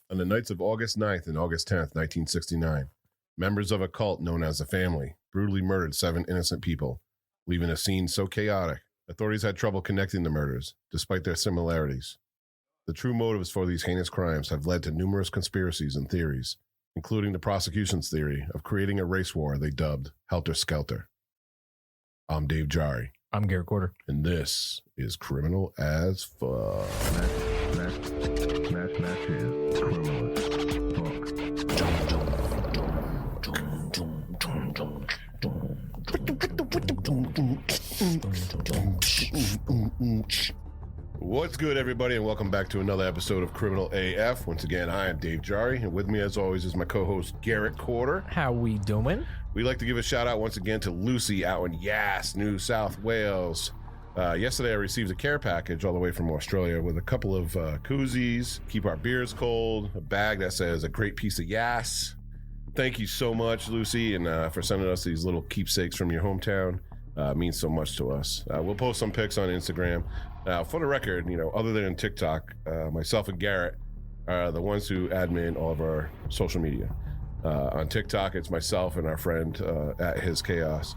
On the nights of August 9th and August 10th, 1969, members of a cult known as the Family brutally murdered 7 innocent people, leaving a scene so chaotic, authorities had trouble connecting the murders, despite their similarities. The true motives for these heinous crimes have led to numerous conspiracies and theories, including the prosecution's theory of creating a race war they dubbed Helter Skelter. I'm Dave Jari. I'm Garrett Quarter. And this is Criminal as Fuck. That is Criminal as Fuck. What's good, everybody, and welcome back to another episode of Criminal AF. Once again, I am Dave Jari, and with me, as always, is my co-host, Garrett Quarter. How we doing? We'd like to give a shout-out once again to Lucy out in Yass, New South Wales. Yesterday, I received a care package all the way from Australia with a couple of koozies, keep our beers cold, a bag that says a great piece of Yass. Thank you so much, Lucy, and for sending us these little keepsakes from your hometown. Means so much to us. We'll post some pics on Instagram. For the record, other than TikTok, myself and Garrett are the ones who admin all of our social media. On TikTok, it's myself and our friend at His Chaos,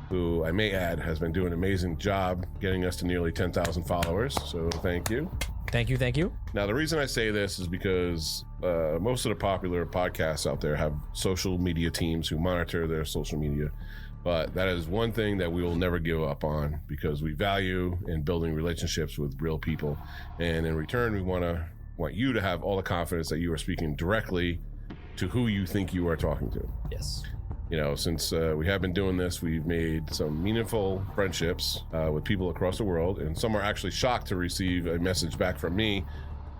who I may add has been doing an amazing job getting us to nearly 10,000 followers. So thank you. Thank you. Now, the reason I say this is because most of the popular podcasts out there have social media teams who monitor their social media. But that is one thing that we will never give up on because we value in building relationships with real people. And in return, we want you to have all the confidence that you are speaking directly to who you think you are talking to. Yes. Since we have been doing this, we've made some meaningful friendships with people across the world. And some are actually shocked to receive a message back from me,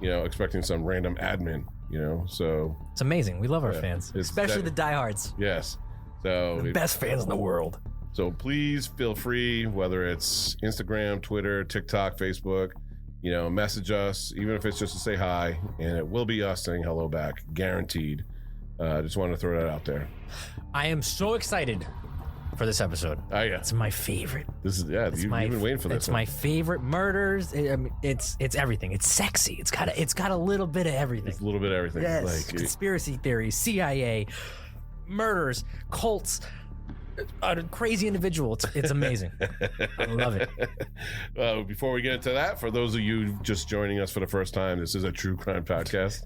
expecting some random admin, so. It's amazing. We love our fans, especially the diehards. Yes. So the best fans in the world. So please feel free, whether it's Instagram, Twitter, TikTok, Facebook, message us, even if it's just to say hi, and it will be us saying hello back, guaranteed. Just wanted to throw that out there. I am so excited for this episode. Oh yeah, it's my favorite. You've been waiting for this. It's my favorite. Murders. It's everything. It's sexy. It's got a little bit of everything. It's a little bit of everything. Yes. Conspiracy theories, CIA. Murders, cults, a crazy individual. It's amazing. I love it. Before we get into that, for those of you just joining us for the first time, this is a true crime podcast.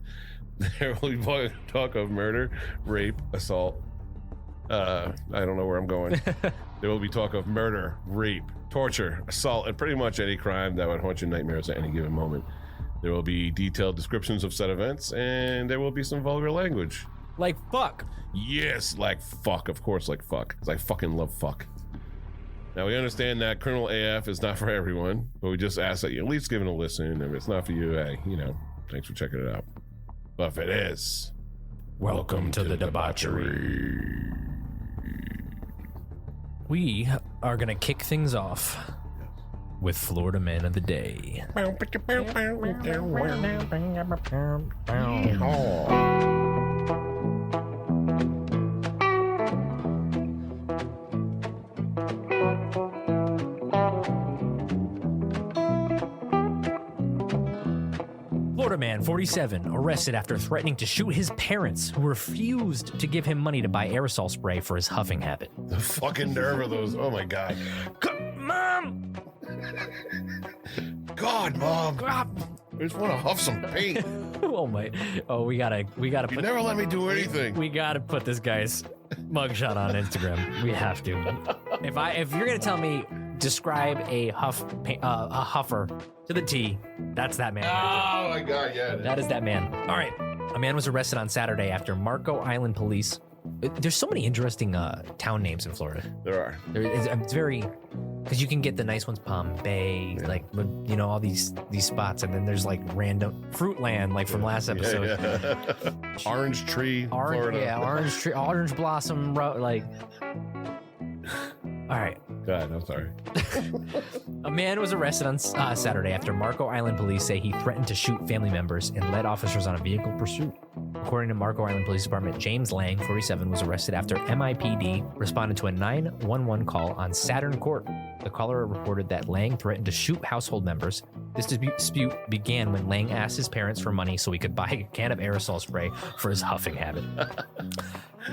There will be talk of murder, rape, assault. I don't know where I'm going. There will be talk of murder, rape, torture, assault, and pretty much any crime that would haunt your nightmares at any given moment. There will be detailed descriptions of said events, and there will be some vulgar language. Like fuck. Yes, like fuck. Of course, like fuck. Because I fucking love fuck. Now, we understand that Criminal AF is not for everyone, but we just ask that you at least give it a listen. If it's not for you, hey, thanks for checking it out. But if it is, welcome to the debauchery. We are going to kick things off with Florida Man of the Day. Florida man, 47, arrested after threatening to shoot his parents who refused to give him money to buy aerosol spray for his huffing habit. The fucking nerve of those. Oh my God. Mom! God, Mom. God. I just want to huff some paint. We gotta You never let me do anything. We gotta put this guy's mugshot on Instagram. We have to. If you're gonna tell me, describe a huffer to the T, that's that man. Oh my God, yeah. That is that man. All right. A man was arrested on Saturday after Marco Island police. There's so many interesting town names in Florida. There are. It's very, because you can get the nice ones, Palm Bay, all these spots, and then there's like random Fruitland, like from last episode. Yeah. Orange tree, Florida. Yeah, orange tree, orange blossom, all right. God, I'm sorry. A man was arrested on Saturday after Marco Island police say he threatened to shoot family members and led officers on a vehicle pursuit. According to Marco Island Police Department, James Lang, 47, was arrested after MIPD responded to a 911 call on Saturn Court. The caller reported that Lang threatened to shoot household members. This dispute began when Lang asked his parents for money so he could buy a can of aerosol spray for his huffing habit.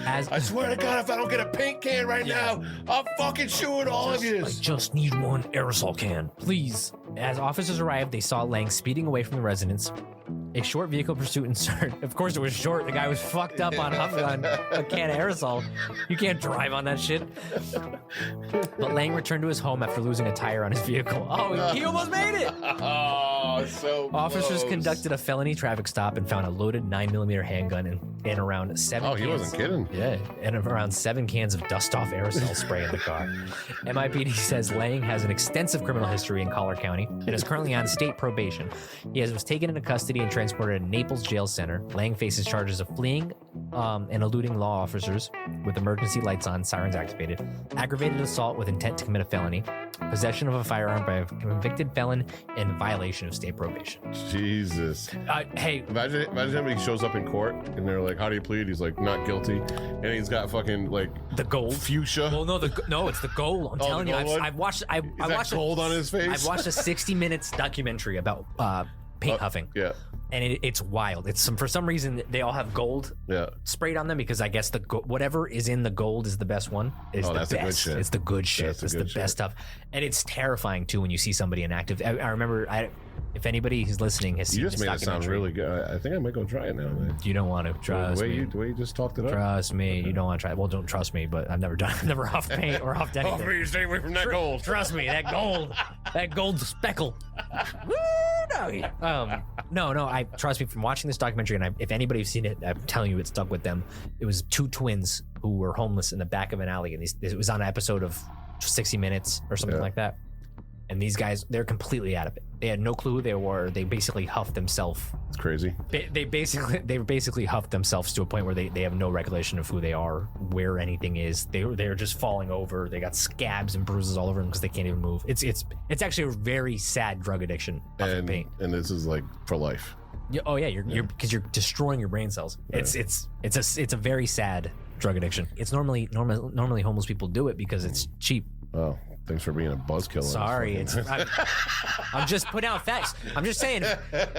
I swear to God, if I don't get a paint can right now, I'll fucking shoot all of you. I just need one aerosol can, please. As officers arrived, they saw Lang speeding away from the residence. A short vehicle pursuit ensued. Of course, it was short. The guy was fucked up on a can of aerosol. You can't drive on that shit. But Lang returned to his home after losing a tire on his vehicle. Oh, he almost made it. Oh, so Officers close. conducted a felony traffic stop and found a loaded 9mm handgun and around 7 Oh, cans. he wasn't kidding. Yeah, and around 7 cans of dust-off aerosol spray in the car. MIPD says Lang has an extensive criminal history in Collier County and is currently on state probation. He was taken into custody and transported to Naples Jail Center. Lang faces charges of fleeing and eluding law officers with emergency lights on, sirens activated, aggravated assault with intent to commit a felony, possession of a firearm by a convicted felon, and violation of state probation. Jesus. Hey, Imagine him, he shows up in court and they're like, how do you plead? He's like, not guilty. And he's got fucking like the gold. fuchsia. Well, no, it's the gold. I'm Oh, telling the you, gold one? I've watched. I Is that watched gold on his face? I've watched a 60 minutes documentary about paint huffing. Yeah. And it's wild. For some reason they all have gold Yeah. sprayed on them because I guess whatever is in the gold is the best one. It's the that's best. the good shit. It's the good shit. That's the It's good the shit. best stuff. And it's terrifying too when you see somebody inactive. I remember if anybody who's listening has You seen just this made it sound documentary, really good. I think I might go try it now, man. you don't want to. Trust The me. way you just talked it up. Trust me, you don't want to try it. Well, don't trust me, but I've never huffed paint or huffed anything. Oh, man, stay away from that gold. Trust me, that gold speckle. Woo, no. I trust me from watching this documentary, and if anybody's seen it, I'm telling you, it stuck with them. It was 2 twins who were homeless in the back of an alley, and it was on an episode of 60 Minutes or something like that. And these guys, they're completely out of it. They had no clue who they were. They basically huffed themselves. It's crazy. They basically huffed themselves to a point where they have no recollection of who they are, where anything is. They're just falling over. They got scabs and bruises all over them because they can't even move. It's actually a very sad drug addiction. Huffing paint. And this is like for life. You're because you're destroying your brain cells. It's a very sad drug addiction. It's normally homeless people do it because it's cheap. Oh, thanks for being a buzzkill. Sorry, I'm just putting out facts. I'm just saying,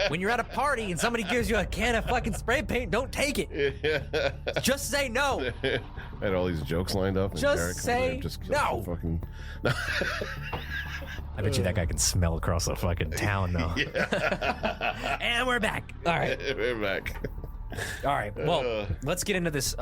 when you're at a party and somebody gives you a can of fucking spray paint, don't take it. Just say no. I had all these jokes lined up. And Just Derek comes say in, just kills no. the fucking. I bet you that guy can smell across the fucking town, though. And we're back. All right. We're back. All right. Well, let's get into this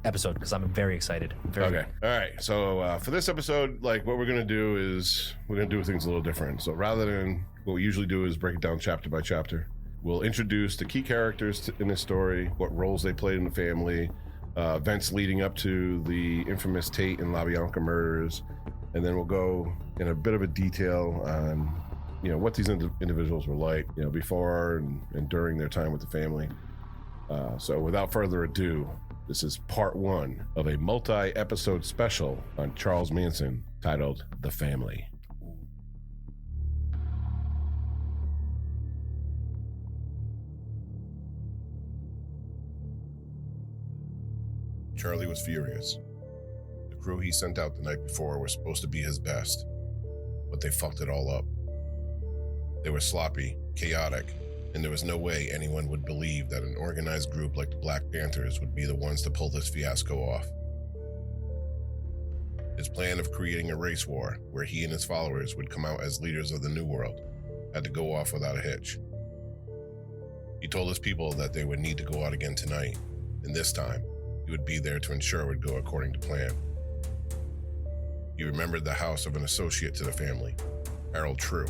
episode because I'm very excited. Okay. All right. So for this episode, like what we're gonna do is we're gonna do things a little different. So rather than what we usually do is break it down chapter by chapter, we'll introduce the key characters in this story, what roles they played in the family, events leading up to the infamous Tate and LaBianca murders, and then we'll go in a bit of a detail on what these individuals were like before and during their time with the family. So without further ado, this is part 1 of a multi-episode special on Charles Manson titled The Family. Charlie was furious. The crew he sent out the night before were supposed to be his best, but they fucked it all up. They were sloppy, chaotic, and there was no way anyone would believe that an organized group like the Black Panthers would be the ones to pull this fiasco off. His plan of creating a race war where he and his followers would come out as leaders of the New World had to go off without a hitch. He told his people that they would need to go out again tonight, and this time, he would be there to ensure it would go according to plan. He remembered the house of an associate to the family, Harold True,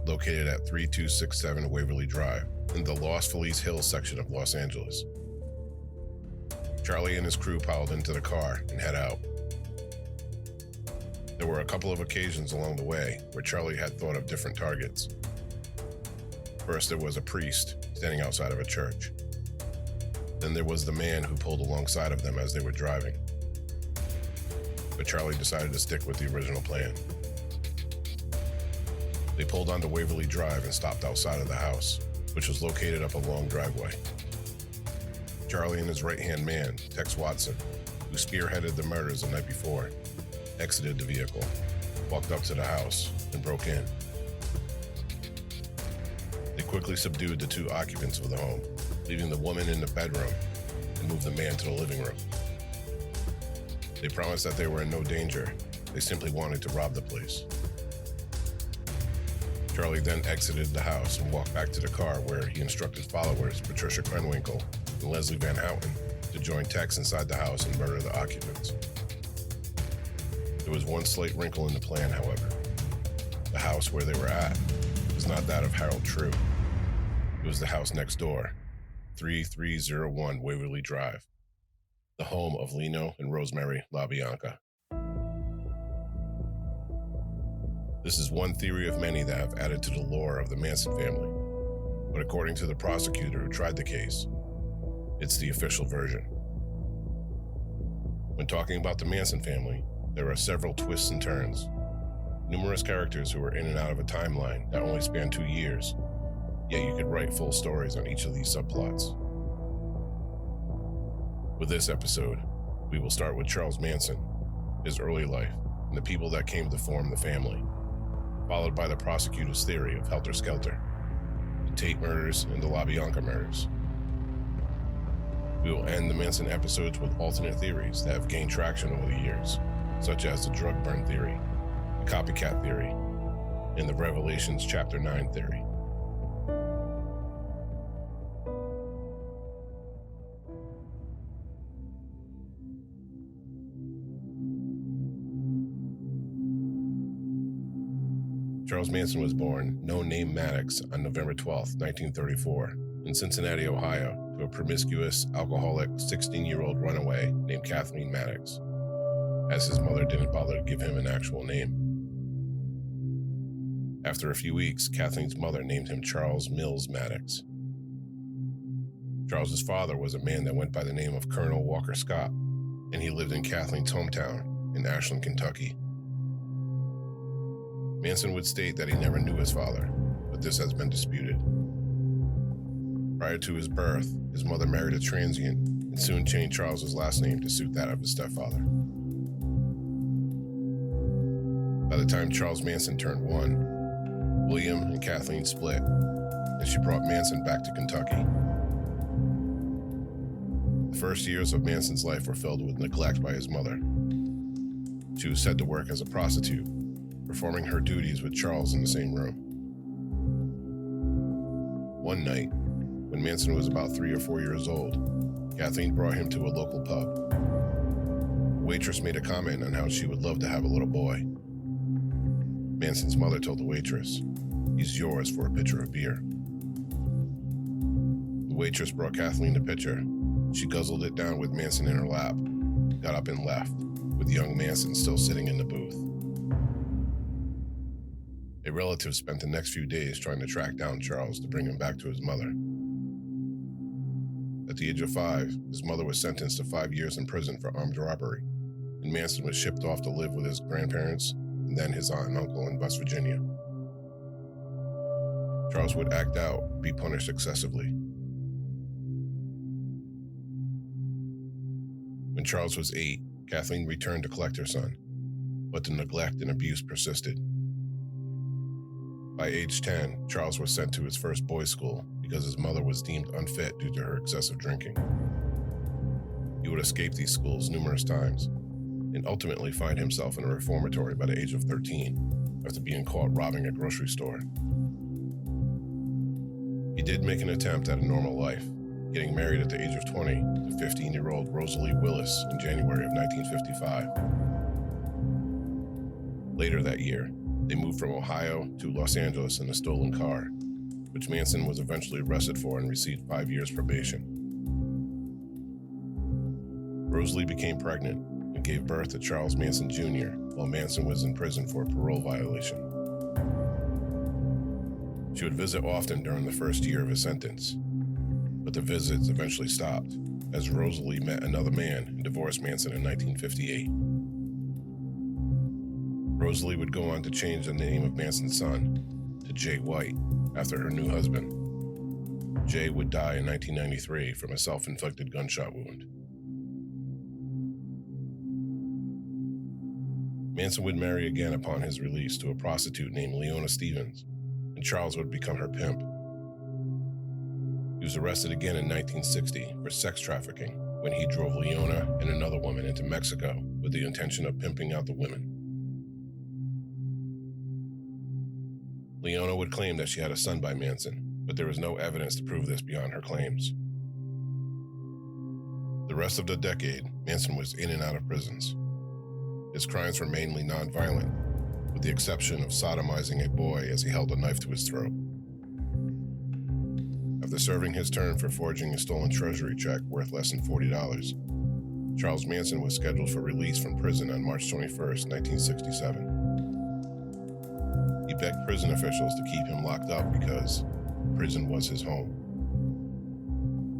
located at 3267 Waverly Drive in the Los Feliz Hills section of Los Angeles. Charlie and his crew piled into the car and head out. There were a couple of occasions along the way where Charlie had thought of different targets. First, there was a priest standing outside of a church. Then there was the man who pulled alongside of them as they were driving. but Charlie decided to stick with the original plan. They pulled onto Waverly Drive and stopped outside of the house, which was located up a long driveway. Charlie and his right-hand man, Tex Watson, who spearheaded the murders the night before, exited the vehicle, walked up to the house, and broke in. They quickly subdued the two occupants of the home, leaving the woman in the bedroom and moved the man to the living room. They promised that they were in no danger. They simply wanted to rob the place. Charlie then exited the house and walked back to the car where he instructed followers, Patricia Krenwinkel and Leslie Van Houten, to join Tex inside the house and murder the occupants. There was one slight wrinkle in the plan, however. The house where they were at was not that of Harold True. It was the house next door, 3301 Waverly Drive, the home of Lino and Rosemary LaBianca. This is one theory of many that have added to the lore of the Manson family, but according to the prosecutor who tried the case, it's the official version. When talking about the Manson family, there are several twists and turns. Numerous characters who were in and out of a timeline that only spanned 2 years, yet you could write full stories on each of these subplots. With this episode, we will start with Charles Manson, his early life, and the people that came to form the family, followed by the prosecutor's theory of Helter Skelter, the Tate murders, and the LaBianca murders. We will end the Manson episodes with alternate theories that have gained traction over the years, such as the drug burn theory, the copycat theory, and the Revelations Chapter 9 theory. Charles Manson was born, no-name Maddox, on November 12, 1934, in Cincinnati, Ohio, to a promiscuous, alcoholic 16-year-old runaway named Kathleen Maddox, as his mother didn't bother to give him an actual name. After a few weeks, Kathleen's mother named him Charles Mills Maddox. Charles's father was a man that went by the name of Colonel Walker Scott, and he lived in Kathleen's hometown in Ashland, Kentucky. Manson would state that he never knew his father, but this has been disputed. Prior to his birth, his mother married a transient and soon changed Charles's last name to suit that of his stepfather. By the time Charles Manson turned 1, William and Kathleen split, and she brought Manson back to Kentucky. The first years of Manson's life were filled with neglect by his mother. She was said to work as a prostitute, performing her duties with Charles in the same room. One night, when Manson was about 3 or 4 years old, Kathleen brought him to a local pub. The waitress made a comment on how she would love to have a little boy. Manson's mother told the waitress, "He's yours for a pitcher of beer." The waitress brought Kathleen the pitcher. She guzzled it down with Manson in her lap, got up and left, with young Manson still sitting in the booth. A relative spent the next few days trying to track down Charles to bring him back to his mother. At the age of 5, his mother was sentenced to 5 years in prison for armed robbery, and Manson was shipped off to live with his grandparents and then his aunt and uncle in West Virginia. Charles would act out and be punished excessively. When Charles was 8, Kathleen returned to collect her son, but the neglect and abuse persisted. By age 10, Charles was sent to his first boys' school because his mother was deemed unfit due to her excessive drinking. He would escape these schools numerous times and ultimately find himself in a reformatory by the age of 13 after being caught robbing a grocery store. He did make an attempt at a normal life, getting married at the age of 20 to 15-year-old Rosalie Willis in January of 1955. Later that year, they moved from Ohio to Los Angeles in a stolen car, which Manson was eventually arrested for and received 5 years probation. Rosalie became pregnant and gave birth to Charles Manson Jr. while Manson was in prison for a parole violation. She would visit often during the first year of his sentence, but the visits eventually stopped as Rosalie met another man and divorced Manson in 1958. Rosalie would go on to change the name of Manson's son to Jay White after her new husband. Jay would die in 1993 from a self-inflicted gunshot wound. Manson would marry again upon his release to a prostitute named Leona Stevens, and Charles would become her pimp. He was arrested again in 1960 for sex trafficking when he drove Leona and another woman into Mexico with the intention of pimping out the women. Leona would claim that she had a son by Manson, but there was no evidence to prove this beyond her claims. The rest of the decade, Manson was in and out of prisons. His crimes were mainly nonviolent, with the exception of sodomizing a boy as he held a knife to his throat. After serving his term for forging a stolen treasury check worth less than $40, Charles Manson was scheduled for release from prison on March 21, 1967. He begged prison officials to keep him locked up because prison was his home.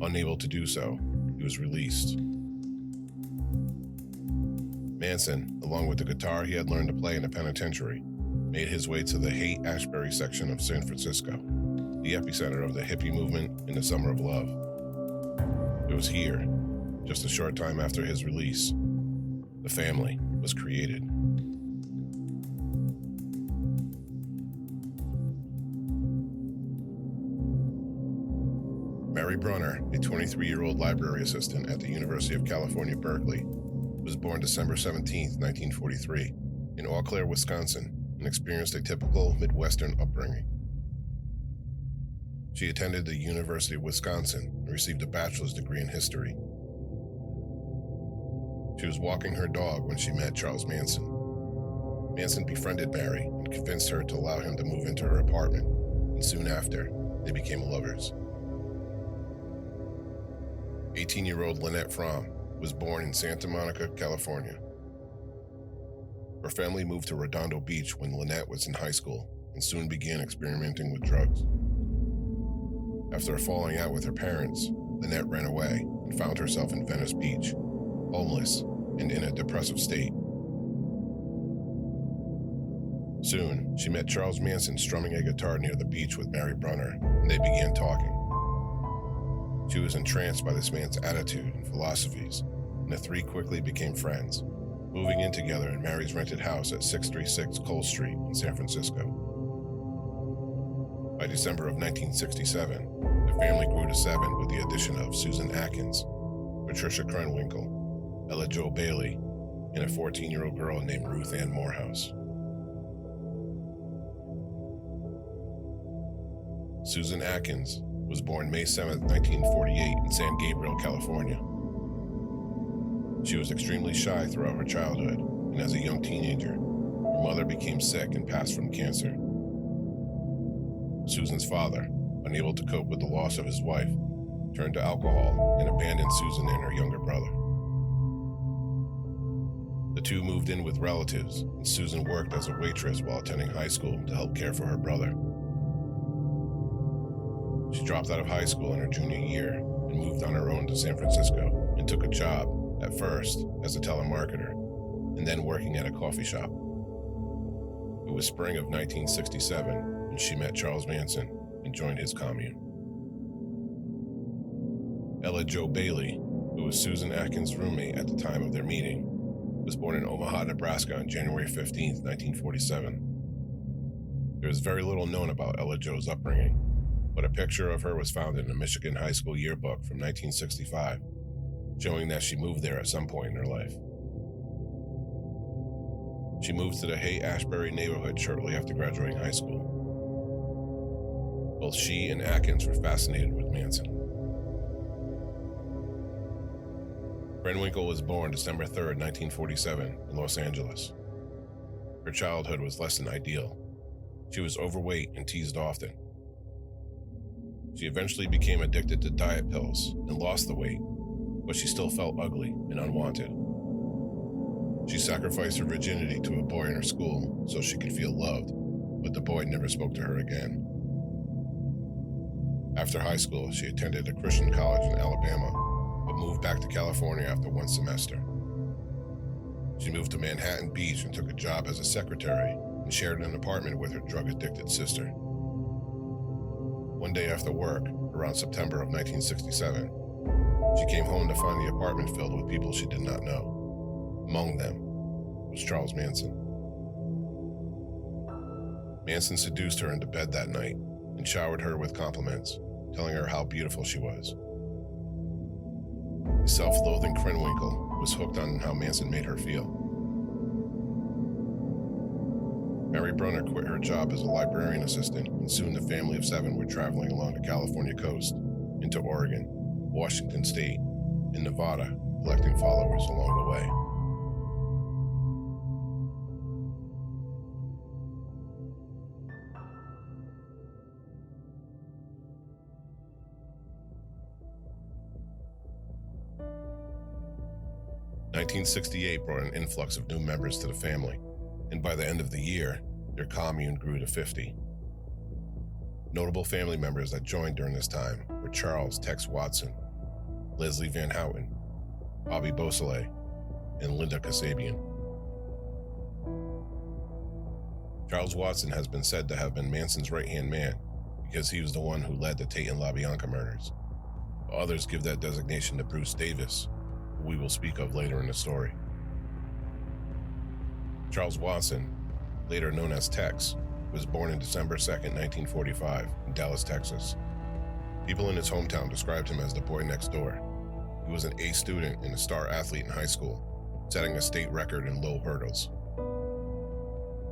Unable to do so, he was released. Manson, along with the guitar he had learned to play in the penitentiary, made his way to the Haight-Ashbury section of San Francisco, the epicenter of the hippie movement in the Summer of Love. It was here, just a short time after his release, the family was created. Mary Brunner, a 23-year-old library assistant at the University of California, Berkeley, was born December 17, 1943, in Eau Claire, Wisconsin, and experienced a typical Midwestern upbringing. She attended the University of Wisconsin and received a bachelor's degree in history. She was walking her dog when she met Charles Manson. Manson befriended Mary and convinced her to allow him to move into her apartment, and soon after, they became lovers. 18-year-old Lynette Fromm was born in Santa Monica, California. Her family moved to Redondo Beach when Lynette was in high school and soon began experimenting with drugs. After a falling out with her parents, Lynette ran away and found herself in Venice Beach, homeless and in a depressive state. Soon, she met Charles Manson strumming a guitar near the beach with Mary Brunner, and they began talking. She was entranced by this man's attitude and philosophies, and the three quickly became friends, moving in together in Mary's rented house at 636 Cole Street in San Francisco. By December of 1967, the family grew to 7 with the addition of Susan Atkins, Patricia Krenwinkel, Ella Jo Bailey, and a 14-year-old girl named Ruth Ann Morehouse. Susan Atkins was born May 7, 1948 in San Gabriel, California. She was extremely shy throughout her childhood, and as a young teenager, her mother became sick and passed from cancer. Susan's father, unable to cope with the loss of his wife, turned to alcohol and abandoned Susan and her younger brother. The two moved in with relatives, and Susan worked as a waitress while attending high school to help care for her brother. She dropped out of high school in her junior year and moved on her own to San Francisco and took a job, at first as a telemarketer, and then working at a coffee shop. It was spring of 1967 when she met Charles Manson and joined his commune. Ella Jo Bailey, who was Susan Atkins' roommate at the time of their meeting, was born in Omaha, Nebraska on January 15, 1947. There is very little known about Ella Jo's upbringing, but a picture of her was found in a Michigan high school yearbook from 1965, showing that she moved there at some point in her life. She moved to the Haight-Ashbury neighborhood shortly after graduating high school. Both she and Atkins were fascinated with Manson. Krenwinkel was born December 3, 1947, in Los Angeles. Her childhood was less than ideal. She was overweight and teased often. She eventually became addicted to diet pills and lost the weight, but she still felt ugly and unwanted. She sacrificed her virginity to a boy in her school so she could feel loved, but the boy never spoke to her again. After high school, she attended a Christian college in Alabama, but moved back to California after one semester. She moved to Manhattan Beach and took a job as a secretary and shared an apartment with her drug-addicted sister. One day after work, around September of 1967, she came home to find the apartment filled with people she did not know. Among them was Charles Manson. Manson seduced her into bed that night and showered her with compliments, telling her how beautiful she was. The self-loathing Krenwinkel was hooked on how Manson made her feel. Mary Brunner quit her job as a librarian assistant, and soon the family of 7 were traveling along the California coast, into Oregon, Washington State, and Nevada, collecting followers along the way. "1968 brought an influx of new members to the family, and by the end of the year, their commune grew to 50. Notable family members that joined during this time were Charles Tex Watson, Leslie Van Houten, Bobby Beausoleil, and Linda Kasabian. Charles Watson has been said to have been Manson's right-hand man because he was the one who led the Tate and LaBianca murders. Others give that designation to Bruce Davis, who we will speak of later in the story. Charles Watson, later known as Tex, was born on December 2nd, 1945, in Dallas, Texas. People in his hometown described him as the boy next door. He was an A student and a star athlete in high school, setting a state record in low hurdles.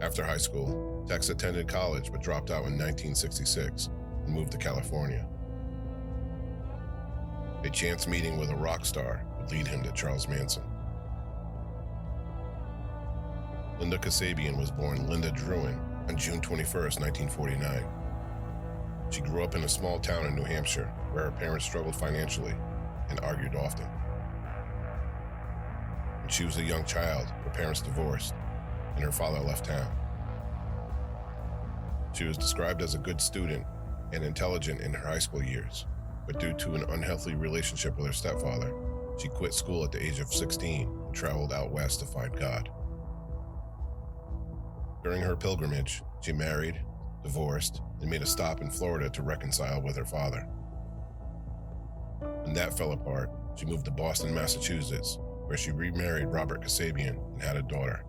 After high school, Tex attended college but dropped out in 1966 and moved to California. A chance meeting with a rock star would lead him to Charles Manson. Linda Kasabian was born Linda Druin on June 21st, 1949. She grew up in a small town in New Hampshire where her parents struggled financially and argued often. When she was a young child, her parents divorced and her father left town. She was described as a good student and intelligent in her high school years, but due to an unhealthy relationship with her stepfather, she quit school at the age of 16 and traveled out west to find God. During her pilgrimage, she married, divorced, and made a stop in Florida to reconcile with her father. When that fell apart, she moved to Boston, Massachusetts, where she remarried Robert Kasabian and had a daughter.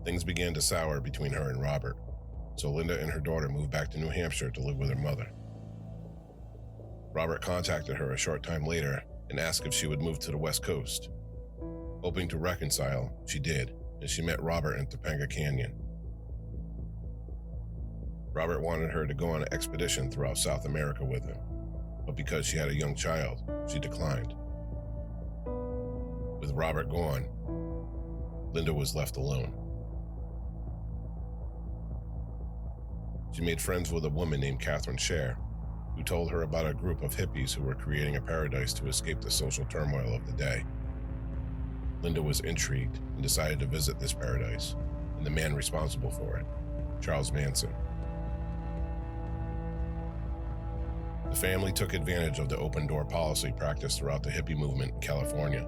Things began to sour between her and Robert, so Linda and her daughter moved back to New Hampshire to live with her mother. Robert contacted her a short time later and asked if she would move to the West Coast. Hoping to reconcile, she did, and she met Robert in Topanga Canyon. Robert wanted her to go on an expedition throughout South America with him, but because she had a young child, she declined. With Robert gone, Linda was left alone. She made friends with a woman named Catherine Scher, who told her about a group of hippies who were creating a paradise to escape the social turmoil of the day. Linda was intrigued and decided to visit this paradise, and the man responsible for it, Charles Manson. The family took advantage of the open-door policy practiced throughout the hippie movement in California,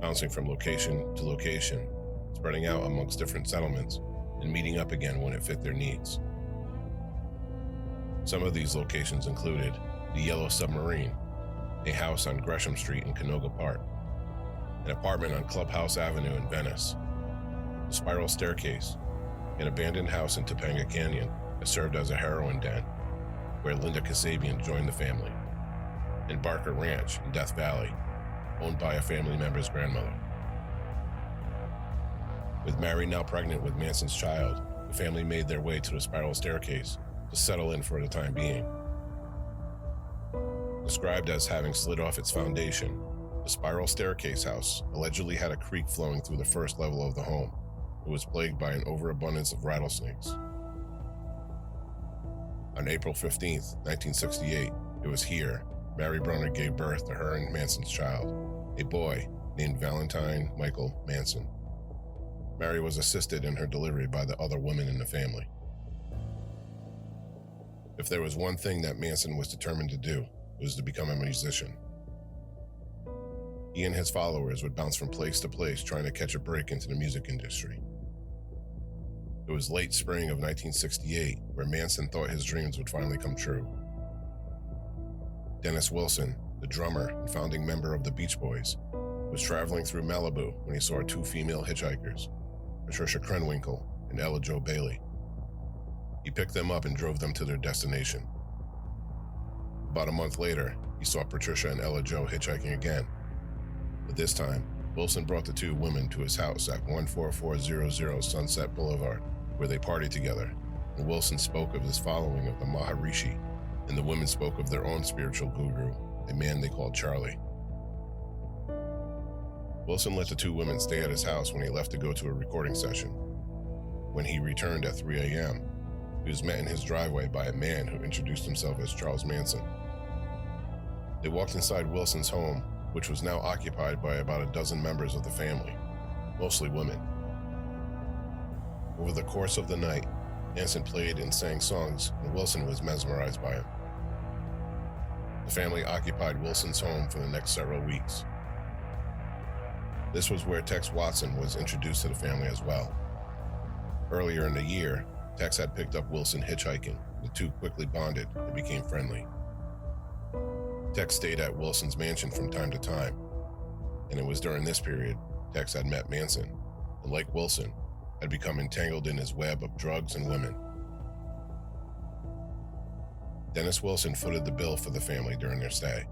bouncing from location to location, spreading out amongst different settlements, and meeting up again when it fit their needs. Some of these locations included the Yellow Submarine, a house on Gresham Street in Canoga Park, an apartment on Clubhouse Avenue in Venice, the Spiral Staircase, an abandoned house in Topanga Canyon that served as a heroin den, where Linda Kasabian joined the family, and Barker Ranch in Death Valley, owned by a family member's grandmother. With Mary now pregnant with Manson's child, the family made their way to the Spiral Staircase to settle in for the time being. Described as having slid off its foundation, the Spiral Staircase house allegedly had a creek flowing through the first level of the home. It was plagued by an overabundance of rattlesnakes. On April 15th, 1968, it was here Mary Brunner gave birth to her and Manson's child, a boy named Valentine Michael Manson. Mary was assisted in her delivery by the other women in the family. If there was one thing that Manson was determined to do, it was to become a musician. he and his followers would bounce from place to place trying to catch a break into the music industry. It was late spring of 1968 where Manson thought his dreams would finally come true. Dennis Wilson, the drummer and founding member of the Beach Boys, was traveling through Malibu when he saw two female hitchhikers, Patricia Krenwinkel and Ella Jo Bailey. He picked them up and drove them to their destination. About a month later, he saw Patricia and Ella Jo hitchhiking again. But this time, Wilson brought the two women to his house at 14400 Sunset Boulevard, where they partied together, and Wilson spoke of his following of the Maharishi, and the women spoke of their own spiritual guru, a man they called Charlie. Wilson let the two women stay at his house when he left to go to a recording session. When he returned at 3 a.m., he was met in his driveway by a man who introduced himself as Charles Manson. They walked inside Wilson's home, which was now occupied by about a dozen members of the family, mostly women. Over the course of the night, Manson played and sang songs, and Wilson was mesmerized by him. The family occupied Wilson's home for the next several weeks. This was where Tex Watson was introduced to the family as well. Earlier in the year, Tex had picked up Wilson hitchhiking. The two quickly bonded and became friendly. Tex stayed at Wilson's mansion from time to time, and it was during this period Tex had met Manson, and like Wilson, had become entangled in his web of drugs and women. Dennis Wilson footed the bill for the family during their stay,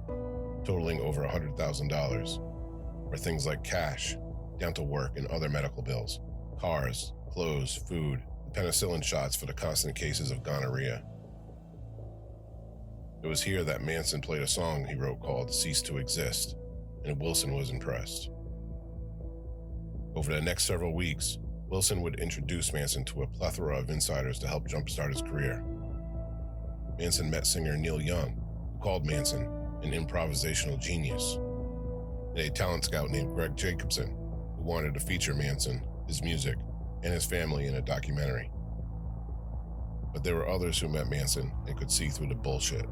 totaling over $100,000, for things like cash, dental work, and other medical bills, cars, clothes, food, and penicillin shots for the constant cases of gonorrhea. It was here that Manson played a song he wrote called "Cease to Exist," and Wilson was impressed. Over the next several weeks, Wilson would introduce Manson to a plethora of insiders to help jumpstart his career. Manson met singer Neil Young, who called Manson an improvisational genius, and a talent scout named Greg Jacobson, who wanted to feature Manson, his music, and his family in a documentary. But there were others who met Manson and could see through the bullshit.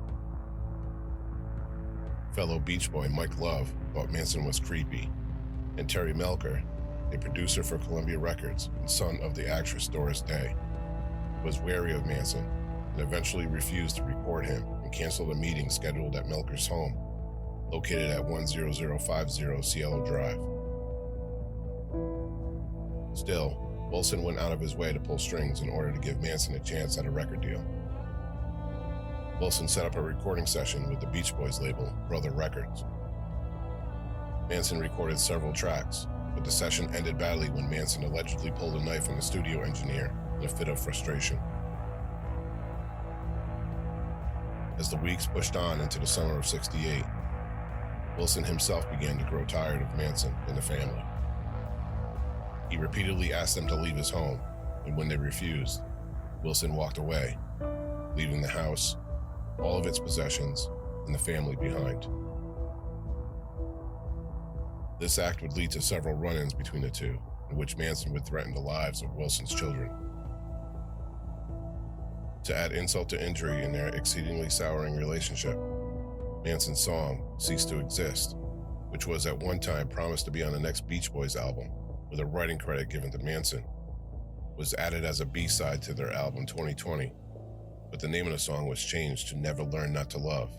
Fellow Beach Boy Mike Love thought Manson was creepy, and Terry Melker, a producer for Columbia Records and son of the actress Doris Day, was wary of Manson and eventually refused to record him and canceled a meeting scheduled at Melker's home, located at 10050 Cielo Drive. Still, Wilson went out of his way to pull strings in order to give Manson a chance at a record deal. Wilson set up a recording session with the Beach Boys label, Brother Records. Manson recorded several tracks, but the session ended badly when Manson allegedly pulled a knife on the studio engineer in a fit of frustration. As the weeks pushed on into the summer of '68, Wilson himself began to grow tired of Manson and the family. He repeatedly asked them to leave his home, and when they refused, Wilson walked away, leaving the house, all of its possessions, and the family behind. This act would lead to several run-ins between the two, in which Manson would threaten the lives of Wilson's children. To add insult to injury in their exceedingly souring relationship, Manson's song, "Cease to Exist," which was at one time promised to be on the next Beach Boys album, with a writing credit given to Manson, was added as a B-side to their album 2020, but the name of the song was changed to "Never Learn Not to Love."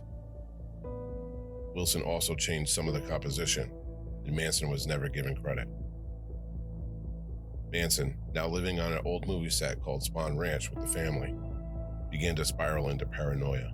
Wilson also changed some of the composition, and Manson was never given credit. Manson, now living on an old movie set called Spahn Ranch with the family, began to spiral into paranoia.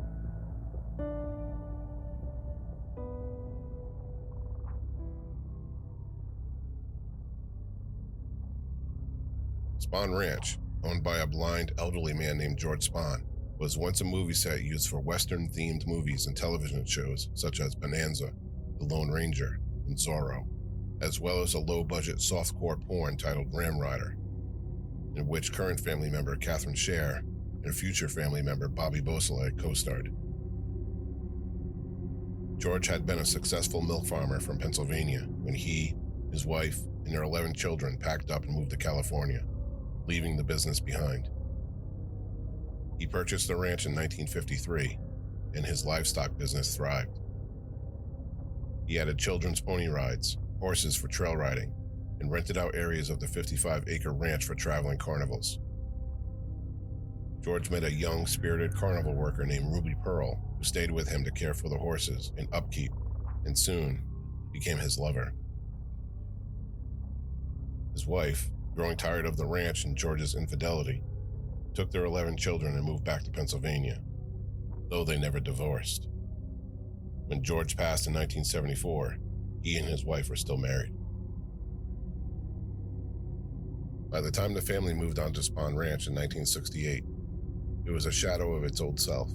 Spahn Ranch, owned by a blind elderly man named George Spahn, was once a movie set used for Western-themed movies and television shows such as Bonanza, The Lone Ranger, and Zorro, as well as a low-budget softcore porn titled Ram Rider, in which current family member Catherine Scher and future family member Bobby Beausoleil co-starred. George had been a successful milk farmer from Pennsylvania when he, his wife, and their 11 children packed up and moved to California, leaving the business behind. He purchased the ranch in 1953, and his livestock business thrived. He added children's pony rides, horses for trail riding, and rented out areas of the 55-acre ranch for traveling carnivals. George met a young, spirited carnival worker named Ruby Pearl, who stayed with him to care for the horses and upkeep, and soon became his lover. His wife, growing tired of the ranch and George's infidelity, took their 11 children and moved back to Pennsylvania, though they never divorced. When George passed in 1974, he and his wife were still married. By the time the family moved on to Spahn Ranch in 1968, it was a shadow of its old self,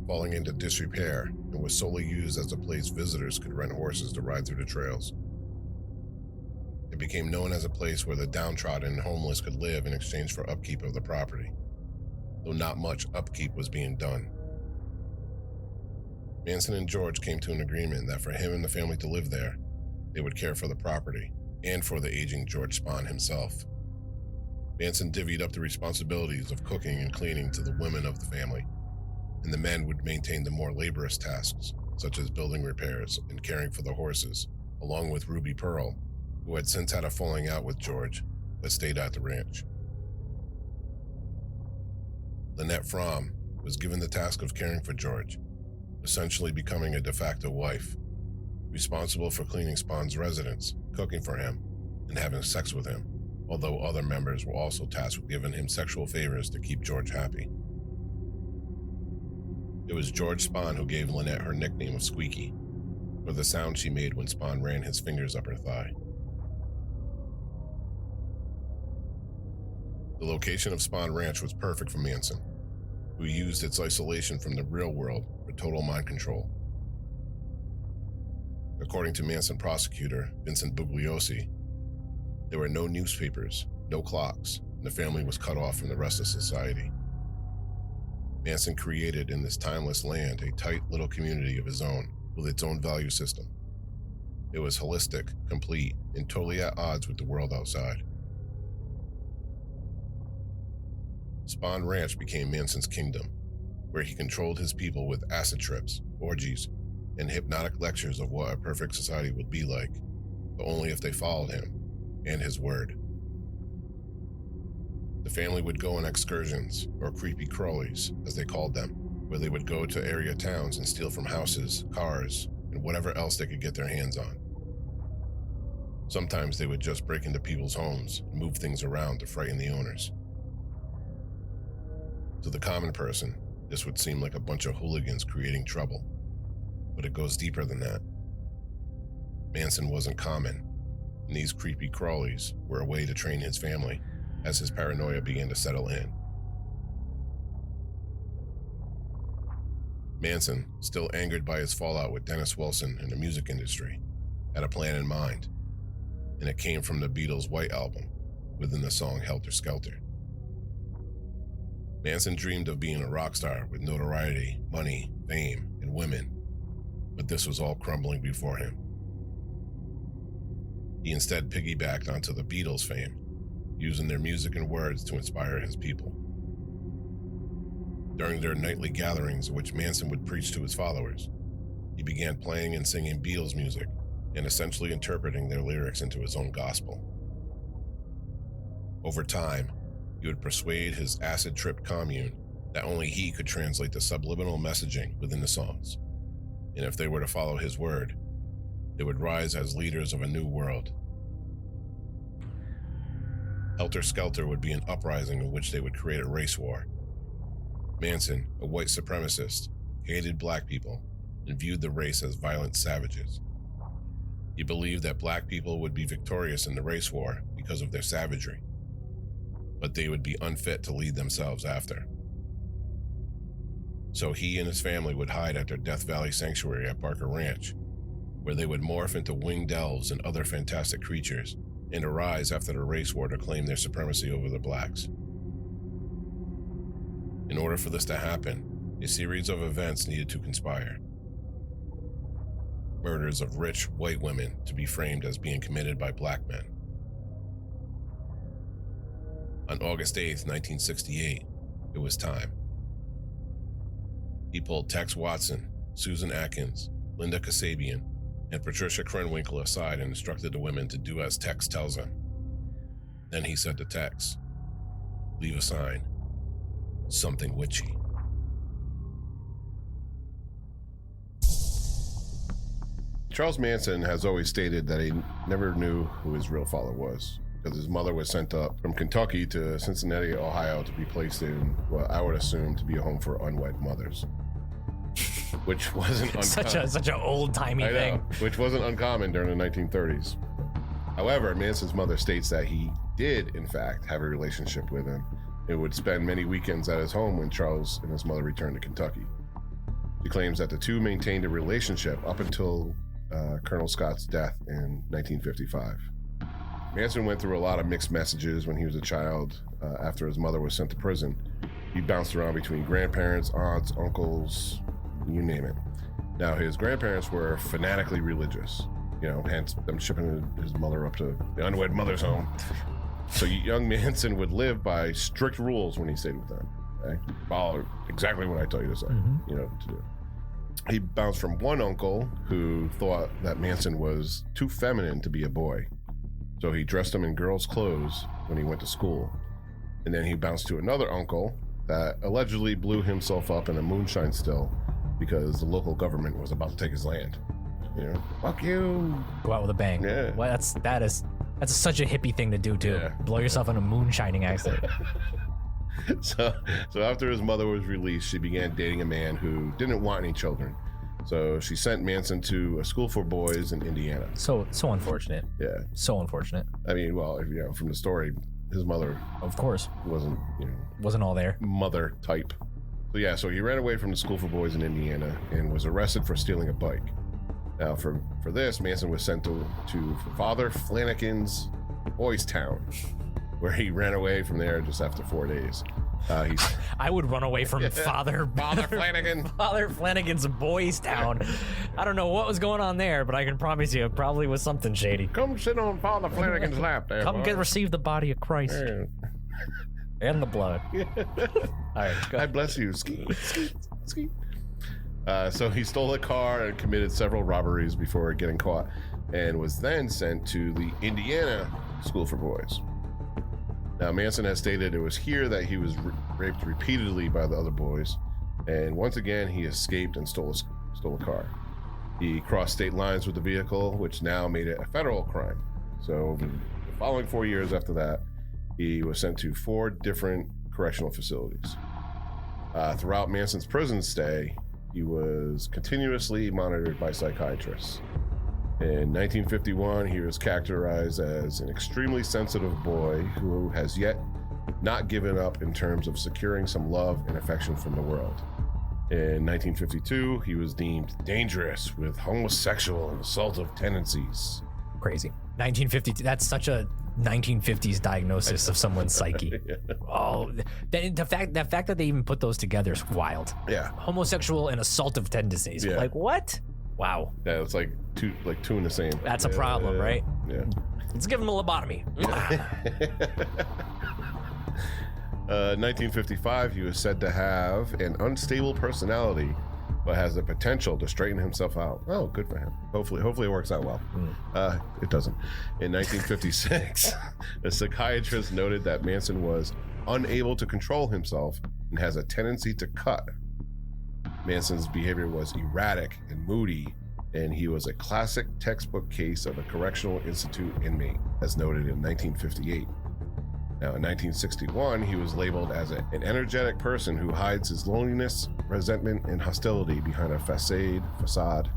falling into disrepair, and was solely used as a place visitors could rent horses to ride through the trails. It became known as a place where the downtrodden and homeless could live in exchange for upkeep of the property, though not much upkeep was being done. Manson and George came to an agreement that for him and the family to live there, they would care for the property and for the aging George Spahn himself. Manson divvied up the responsibilities of cooking and cleaning to the women of the family, and the men would maintain the more laborious tasks, such as building repairs and caring for the horses, along with Ruby Pearl, who had since had a falling out with George, but stayed at the ranch. Lynette Fromm was given the task of caring for George, essentially becoming a de facto wife, responsible for cleaning Spahn's residence, cooking for him, and having sex with him, although other members were also tasked with giving him sexual favors to keep George happy. It was George Spahn who gave Lynette her nickname of Squeaky, for the sound she made when Spahn ran his fingers up her thigh. The location of Spahn Ranch was perfect for Manson, who used its isolation from the real world for total mind control. According to Manson prosecutor Vincent Bugliosi, there were no newspapers, no clocks, and the family was cut off from the rest of society. Manson created in this timeless land a tight little community of his own, with its own value system. It was holistic, complete, and totally at odds with the world outside. Spahn Ranch became Manson's kingdom, where he controlled his people with acid trips, orgies, and hypnotic lectures of what a perfect society would be like, but only if they followed him and his word. The family would go on excursions, or creepy crawlies, as they called them, where they would go to area towns and steal from houses, cars, and whatever else they could get their hands on. Sometimes they would just break into people's homes and move things around to frighten the owners. To the common person, this would seem like a bunch of hooligans creating trouble, but it goes deeper than that. Manson wasn't common, and these creepy crawlies were a way to train his family as his paranoia began to settle in. Manson, still angered by his fallout with Dennis Wilson in the music industry, had a plan in mind, and it came from the Beatles' White Album, within the song Helter Skelter. Manson dreamed of being a rock star with notoriety, money, fame, and women, but this was all crumbling before him. He instead piggybacked onto the Beatles' fame, using their music and words to inspire his people. During their nightly gatherings in which Manson would preach to his followers, he began playing and singing Beatles music and essentially interpreting their lyrics into his own gospel. Over time, he would persuade his acid-tripped commune that only he could translate the subliminal messaging within the songs, and if they were to follow his word, they would rise as leaders of a new world. Helter Skelter would be an uprising in which they would create a race war. Manson, a white supremacist, hated black people and viewed the race as violent savages. He believed that black people would be victorious in the race war because of their savagery, but they would be unfit to lead themselves after. So he and his family would hide at their Death Valley sanctuary at Barker Ranch, where they would morph into winged elves and other fantastic creatures and arise after the race war to claim their supremacy over the blacks. In order for this to happen, a series of events needed to conspire. Murders of rich white women to be framed as being committed by black men. On August 8th, 1968, it was time. He pulled Tex Watson, Susan Atkins, Linda Kasabian, and Patricia Krenwinkel aside and instructed the women to do as Tex tells them. Then he said to Tex, "Leave a sign. Something witchy." Charles Manson has always stated that he never knew who his real father was, because his mother was sent up from Kentucky to Cincinnati, Ohio to be placed in what I would assume to be a home for unwed mothers. Which wasn't uncommon. such an old-timey thing. Which wasn't uncommon during the 1930s. However, Manson's mother states that he did, in fact, have a relationship with him and would spend many weekends at his home when Charles and his mother returned to Kentucky. She claims that the two maintained a relationship up until Colonel Scott's death in 1955. Manson went through a lot of mixed messages when he was a child after his mother was sent to prison. He bounced around between grandparents, aunts, uncles, you name it. Now, his grandparents were fanatically religious, hence them shipping his mother up to the unwed mother's home. So young Manson would live by strict rules when he stayed with them. Okay? Follow exactly what I tell you to say, to do. He bounced from one uncle who thought that Manson was too feminine to be a boy. So he dressed him in girls' clothes when he went to school. And then he bounced to another uncle that allegedly blew himself up in a moonshine still because the local government was about to take his land. Fuck you. Go out with a bang. Yeah. Well, that's such a hippie thing to do too. Yeah. Blow yourself in a moonshining accident. So after his mother was released, she began dating a man who didn't want any children. So she sent Manson to a school for boys in Indiana. So unfortunate. Yeah. So unfortunate. I mean, well, from the story, his mother, of course, wasn't all there. Mother type. So he ran away from the school for boys in Indiana and was arrested for stealing a bike. Now, for this, Manson was sent to Father Flanagan's Boys Town, where he ran away from there just after 4 days. I would run away from Father Flanagan. Father Flanagan's Boys Town. I don't know what was going on there, but I can promise you it probably was something shady. Come sit on Father Flanagan's lap there. Come receive the body of Christ. Yeah. And the blood. All right, go. I bless you. Ski. So he stole a car and committed several robberies before getting caught, and was then sent to the Indiana School for Boys. Now, Manson has stated it was here that he was raped repeatedly by the other boys, and once again he escaped and stole a car. He crossed state lines with the vehicle, which now made it a federal crime. So over the following 4 years after that, he was sent to 4 different correctional facilities. Throughout Manson's prison stay, he was continuously monitored by psychiatrists. In 1951, he was characterized as an extremely sensitive boy who has yet not given up in terms of securing some love and affection from the world. In 1952, he was deemed dangerous with homosexual and assaultive tendencies. Crazy. 1952, that's such a 1950s diagnosis of someone's psyche. Yeah. Oh, the fact that they even put those together is wild. Yeah. Homosexual and assaultive tendencies. Yeah. Like what? Wow. Yeah, it's like two in the same. That's a problem, right? Yeah. Let's give him a lobotomy. 1955, he was said to have an unstable personality, but has the potential to straighten himself out. Oh, good for him. Hopefully it works out well. It doesn't. In 1956, a psychiatrist noted that Manson was unable to control himself and has a tendency to cut. Manson's behavior was erratic and moody, and he was a classic textbook case of a correctional institute inmate, as noted in 1958. Now, in 1961, he was labeled as an energetic person who hides his loneliness, resentment, and hostility behind a facade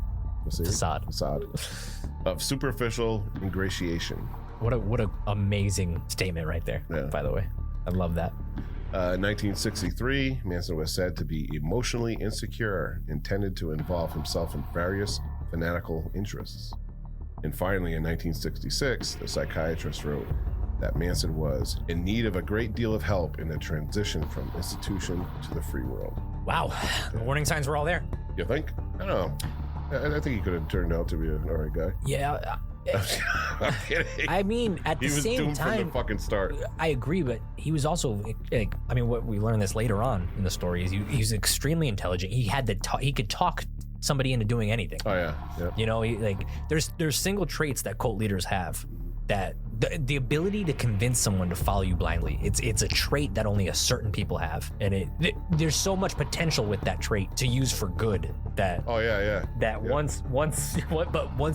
of superficial ingratiation. What a amazing statement right there, by the way. I love that. 1963, Manson was said to be emotionally insecure and tended to involve himself in various fanatical interests. And finally, in 1966, the psychiatrist wrote that Manson was in need of a great deal of help in the transition from institution to the free world. Wow, the warning signs were all there. You think? I don't know. I think he could have turned out to be an alright guy. Yeah. I'm kidding. I mean, at the same time, from the fucking start. I agree, but he was also, what we learned this later on in the story is he's extremely intelligent. He had he could talk somebody into doing anything. Oh yeah. You know, like there's single traits that cult leaders have, that the ability to convince someone to follow you blindly. It's a trait that only a certain people have, and there's so much potential with that trait to use for good. That once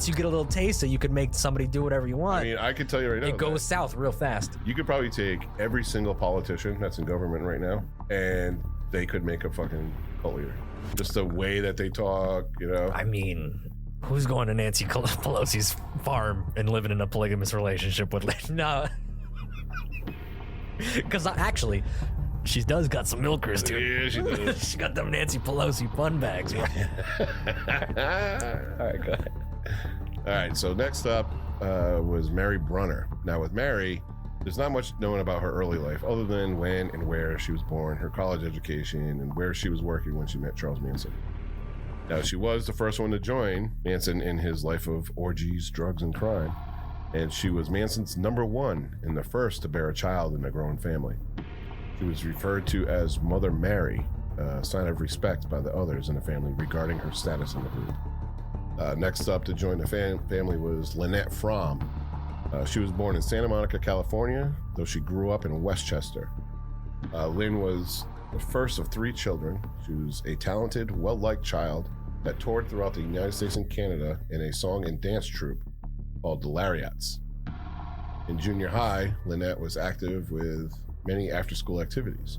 you get a little taste, you could make somebody do whatever you want. I mean, I could tell you right now, it goes south real fast. You could probably take every single politician that's in government right now, and they could make a fucking cult leader. Just the way that they talk, you know. I mean, who's going to Nancy Pelosi's farm and living in a polygamous relationship with no? Because actually, she does got some milkers too. Yeah, she does. She got them Nancy Pelosi fun bags. Right? All right, go ahead. All right, so next up was Mary Brunner. Now with Mary, there's not much known about her early life other than when and where she was born, her college education, and where she was working when she met Charles Manson. Now, she was the first one to join Manson in his life of orgies, drugs, and crime, and she was Manson's number one and the first to bear a child in a growing family. She was referred to as Mother Mary, a sign of respect by the others in the family regarding her status in the group. Next up to join the family was Lynette Fromm. She was born in Santa Monica, California, though she grew up in Westchester. Lynn was the first of 3 children. She was a talented, well-liked child that toured throughout the United States and Canada in a song and dance troupe called the Lariats. In junior high, Lynette was active with many after-school activities.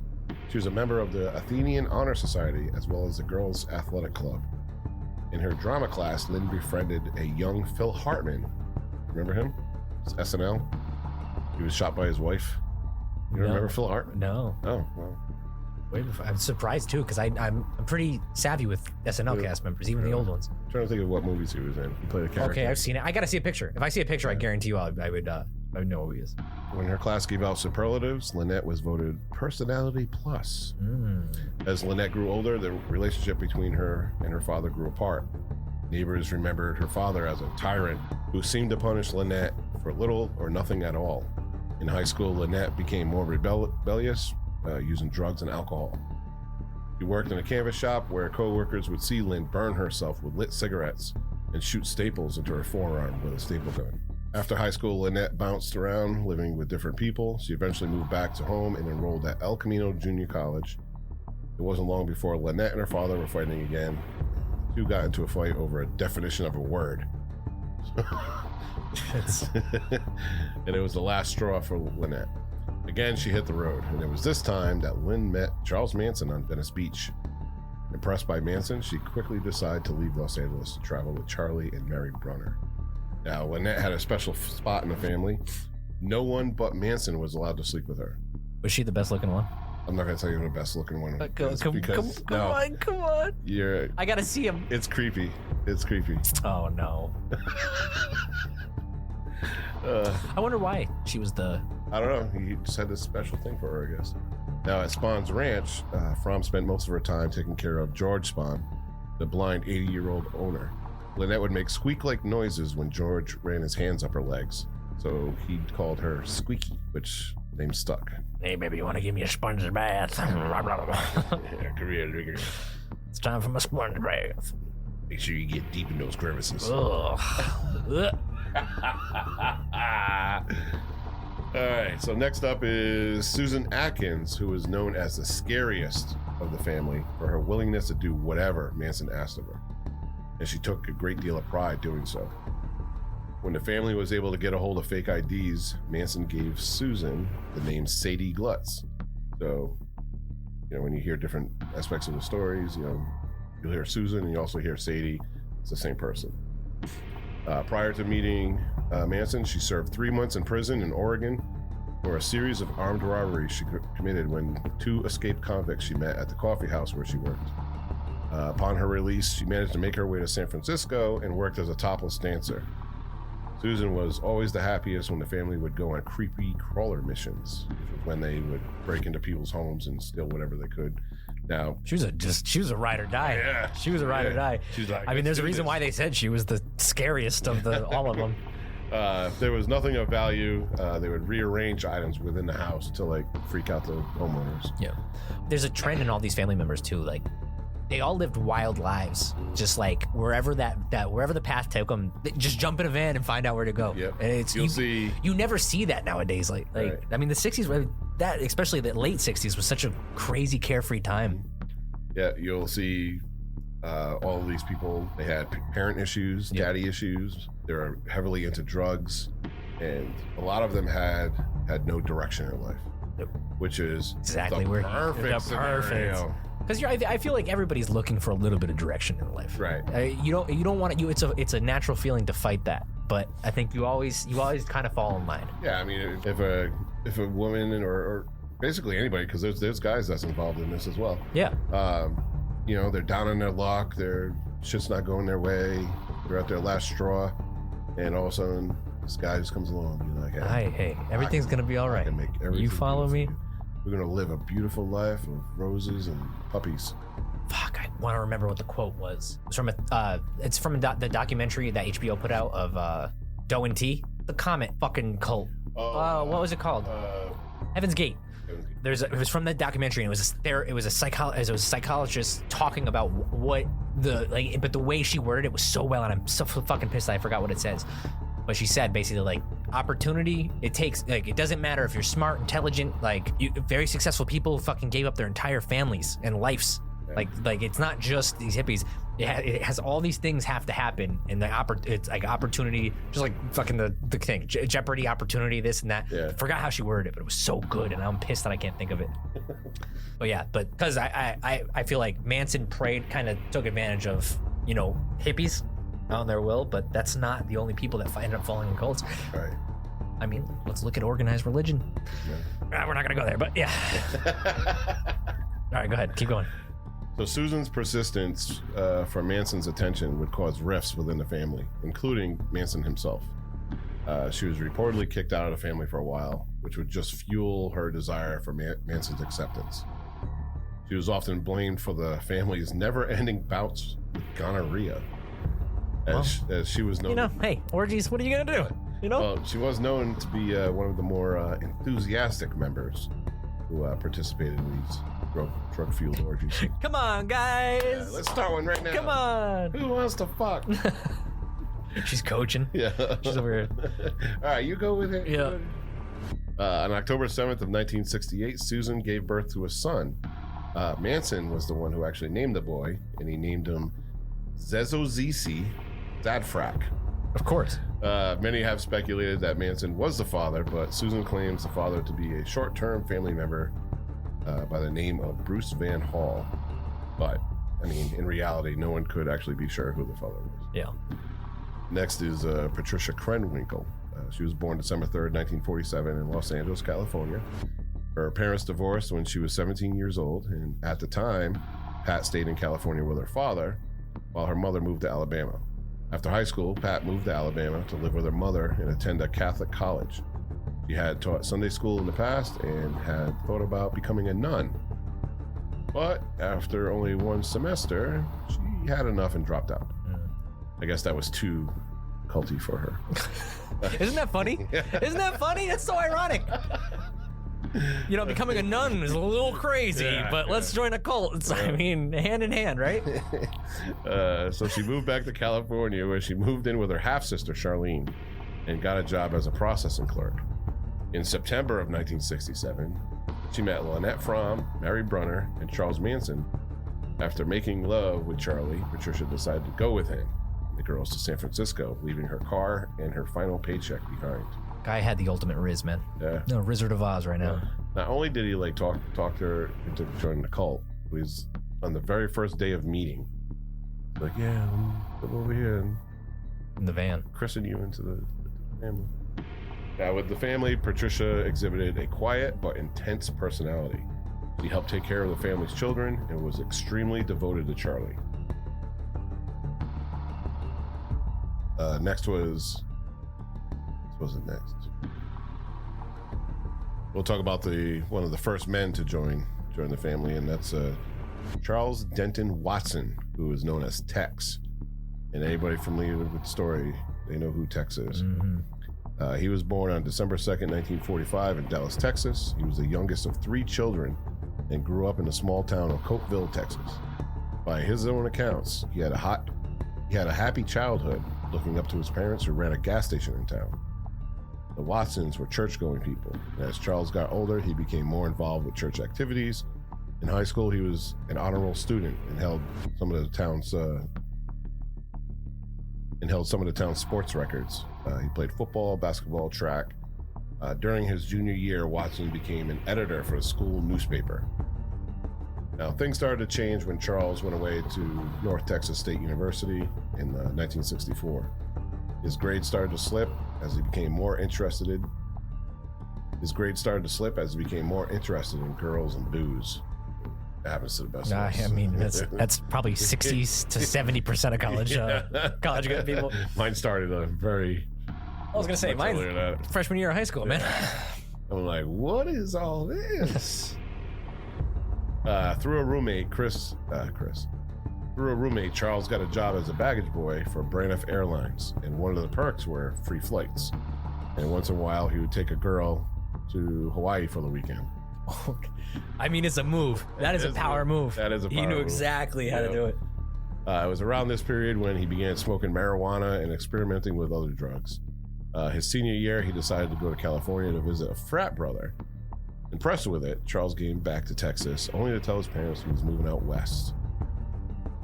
She was a member of the Athenian Honor Society as well as the Girls Athletic Club. In her drama class, Lynn befriended a young Phil Hartman. Remember him? It's SNL. He was shot by his wife. You don't remember Phil Hartman? No. Oh, well. Wait, I'm surprised too, because I'm pretty savvy with SNL cast members, even the old ones. I'm trying to think of what movies he was in. He played a character. Okay, I've seen it. I gotta see a picture. If I see a picture, I guarantee you I would know who he is. When her class gave out superlatives, Lynette was voted Personality Plus. As Lynette grew older, the relationship between her and her father grew apart. Neighbors remembered her father as a tyrant who seemed to punish Lynette for little or nothing at all. In high school, Lynette became more rebellious, using drugs and alcohol. She worked in a canvas shop where co-workers would see Lynn burn herself with lit cigarettes and shoot staples into her forearm with a staple gun. After high school, Lynette bounced around, living with different people. She eventually moved back to home and enrolled at El Camino Junior College. It wasn't long before Lynette and her father were fighting again. The two got into a fight over a definition of a word. And it was the last straw for Lynette. Again, she hit the road, and it was this time that Lynn met Charles Manson on Venice Beach. Impressed by Manson, she quickly decided to leave Los Angeles to travel with Charlie and Mary Brunner. Now, Lynette had a special spot in the family. No one but Manson was allowed to sleep with her. Was she the best looking one? I'm not going to tell you who the best looking one is. Come on. I got to see him. It's creepy. It's creepy. Oh, no. I wonder why she was the... I don't know. He just had this special thing for her, I guess. Now, at Spahn's ranch, Fromm spent most of her time taking care of George Spahn, the blind 80-year-old owner. Lynette would make squeak-like noises when George ran his hands up her legs, so he called her Squeaky, which name stuck. Hey, baby, you want to give me a sponge bath? Yeah, come here, nigga. It's time for my sponge bath. Make sure you get deep in those crevices. Ugh. All right, so next up is Susan Atkins, who is known as the scariest of the family for her willingness to do whatever Manson asked of her. And she took a great deal of pride doing so. When the family was able to get a hold of fake IDs, Manson gave Susan the name Sadie Glutz. So, when you hear different aspects of the stories, you'll hear Susan and you also hear Sadie. It's the same person. Prior to meeting Manson, she served 3 months in prison in Oregon for a series of armed robberies she committed when 2 escaped convicts she met at the coffee house where she worked. Upon her release, she managed to make her way to San Francisco and worked as a topless dancer. Susan was always the happiest when the family would go on creepy crawler missions, when they would break into people's homes and steal whatever they could. Now, she was a ride or die. Yeah, she was a ride or die. She's like, I mean, there's a reason why they said she was the scariest of all of them. If there was nothing of value, they would rearrange items within the house to freak out the homeowners. Yeah, there's a trend in all these family members too. Like, they all lived wild lives, just like wherever wherever the path took them, just jump in a van and find out where to go. Yep. And it's you never see that nowadays. Like Right. I mean, the 60s were that, especially the late 60s, was such a crazy carefree time. Yeah, you'll see all of these people. They had parent issues, daddy issues. They were heavily into drugs, and a lot of them had no direction in life, which is Exactly the where perfect scenario. Because I feel like everybody's looking for a little bit of direction in life. Right. You don't want to. It's a natural feeling to fight that, but I think you always kind of fall in line. Yeah, I mean, if a woman or basically anybody, because there's guys that's involved in this as well. Yeah. You know, they're down on their luck. Their shit's not going their way. They're at their last straw, and all of a sudden, this guy just comes along. You're like, Hey, everything's gonna be all right. You follow me? We're gonna live a beautiful life of roses and puppies. Fuck, I want to remember what the quote was. It's from the documentary that HBO put out of Doe and T, the Comet fucking cult. What was it called? Heaven's Gate. It was from the documentary, and it was a psychologist talking about what but the way she worded it was so well, and I'm so fucking pissed that I forgot what it says. But she said basically like opportunity, it takes, like, it doesn't matter if you're smart, intelligent, like very successful people fucking gave up their entire families and lives. Yeah. Like it's not just these hippies. It has all these things have to happen, and it's like opportunity, just like fucking the thing, Jeopardy, opportunity, this and that. Yeah. I forgot how she worded it, but it was so good, and I'm pissed that I can't think of it. but because I feel like Manson kind of took advantage of, you know, hippies on their will, but that's not the only people that end up falling in cults. Right. I mean, let's look at organized religion. Yeah. We're not gonna go there, but yeah. All right, go ahead, keep going. So Susan's persistence for Manson's attention would cause rifts within the family, including Manson himself. She was reportedly kicked out of the family for a while, which would just fuel her desire for Manson's acceptance. She was often blamed for the family's never-ending bouts with gonorrhea, as she was known. You know, hey, orgies, what are you gonna do? You know? Well, she was known to be one of the more enthusiastic members who participated in these drug-fueled orgies. Come on, guys! Yeah, let's start one right now. Come on! Who wants to fuck? She's coaching. Yeah. She's over here. All right, you go with it. Yeah. On October 7th of 1968, Susan gave birth to a son. Manson was the one who actually named the boy, and he named him Zezozisi Zadfrak. Of course. Many have speculated that Manson was the father, but Susan claims the father to be a short-term family member by the name of Bruce Van Hall. But, I mean, in reality, no one could actually be sure who the father was. Yeah. Next is Patricia Krenwinkel. She was born December 3rd, 1947 in Los Angeles, California. Her parents divorced when she was 17 years old, and at the time, Pat stayed in California with her father, while her mother moved to Alabama. After high school, Pat moved to Alabama to live with her mother and attend a Catholic college. She had taught Sunday school in the past and had thought about becoming a nun. But after only one semester, she had enough and dropped out. I guess that was too culty for her. Isn't that funny? Isn't that funny? That's so ironic. You know, becoming a nun is a little crazy, but let's join a cult. It's, I mean, hand in hand, right? So she moved back to California, where she moved in with her half-sister, Charlene, and got a job as a processing clerk. In September of 1967, she met Lynette Fromm, Mary Brunner, and Charles Manson. After making love with Charlie, Patricia decided to go with him and the girls to San Francisco, leaving her car and her final paycheck behind. Guy had the ultimate Riz, man. Yeah. No, Wizard of Oz right now. Not only did he like talk her into joining the cult, he was on the very first day of meeting. Like, yeah, come over here and in the van, christen you into the family. Now, with the family, Patricia exhibited a quiet but intense personality. She helped take care of the family's children and was extremely devoted to Charlie. Next was... What was it next? We'll talk about one of the first men to join the family, and that's Charles Denton Watson, who is known as Tex. And anybody familiar with the story, they know who Tex is. Mm-hmm. He was born on December 2nd, 1945 in Dallas, Texas. He was the youngest of 3 children and grew up in the small town of Cokeville, Texas. By his own accounts, he had a happy childhood looking up to his parents who ran a gas station in town. The Watsons were church-going people, and as Charles got older, he became more involved with church activities. In high school, he was an honor roll student and held some of the town's sports records. He played football, basketball, track. During his junior year, Watson became an editor for a school newspaper. Now, things started to change when Charles went away to North Texas State University in 1964. His grades started to slip as he became more interested in girls and booze. That happens to the best of us. I mean, that's probably 60 to 70% of college good people. Mine started I was gonna say mine freshman year of high school, man. I'm like, what is all this? Through a roommate, Charles got a job as a baggage boy for Braniff Airlines, and one of the perks were free flights. And once in a while, he would take a girl to Hawaii for the weekend. I mean, it's a move. That is a power move. That is a power move. He knew exactly how to do it. It was around this period when he began smoking marijuana and experimenting with other drugs. His senior year, he decided to go to California to visit a frat brother. Impressed with it, Charles came back to Texas, only to tell his parents he was moving out west.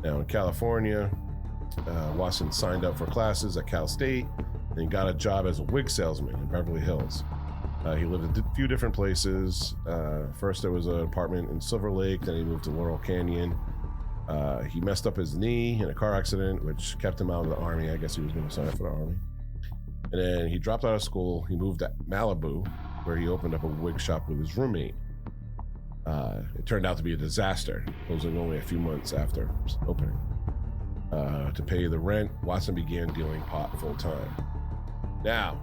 Now in California, Watson signed up for classes at Cal State, and he got a job as a wig salesman in Beverly Hills. He lived a few different places. First, there was an apartment in Silver Lake, then he moved to Laurel Canyon. He messed up his knee in a car accident, which kept him out of the Army. I guess he was going to sign up for the Army. And then he dropped out of school. He moved to Malibu, where he opened up a wig shop with his roommate. It turned out to be a disaster, closing only a few months after opening. To pay the rent, Watson began dealing pot full time. Now,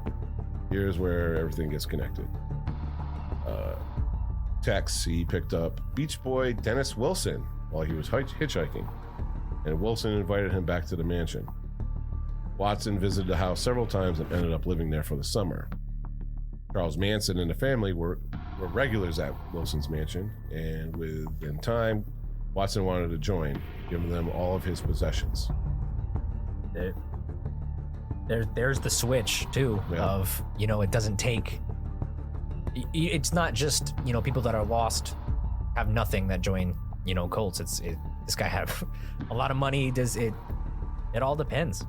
here's where everything gets connected. Tex, he picked up Beach Boy Dennis Wilson while he was hitchhiking, and Wilson invited him back to the mansion. Watson visited the house several times and ended up living there for the summer. Charles Manson and the family were regulars at Wilson's mansion, and within time, Watson wanted to join, giving them all of his possessions. There's the switch too of, it doesn't take. It's not just people that are lost have nothing that join cults. This guy had a lot of money. It all depends.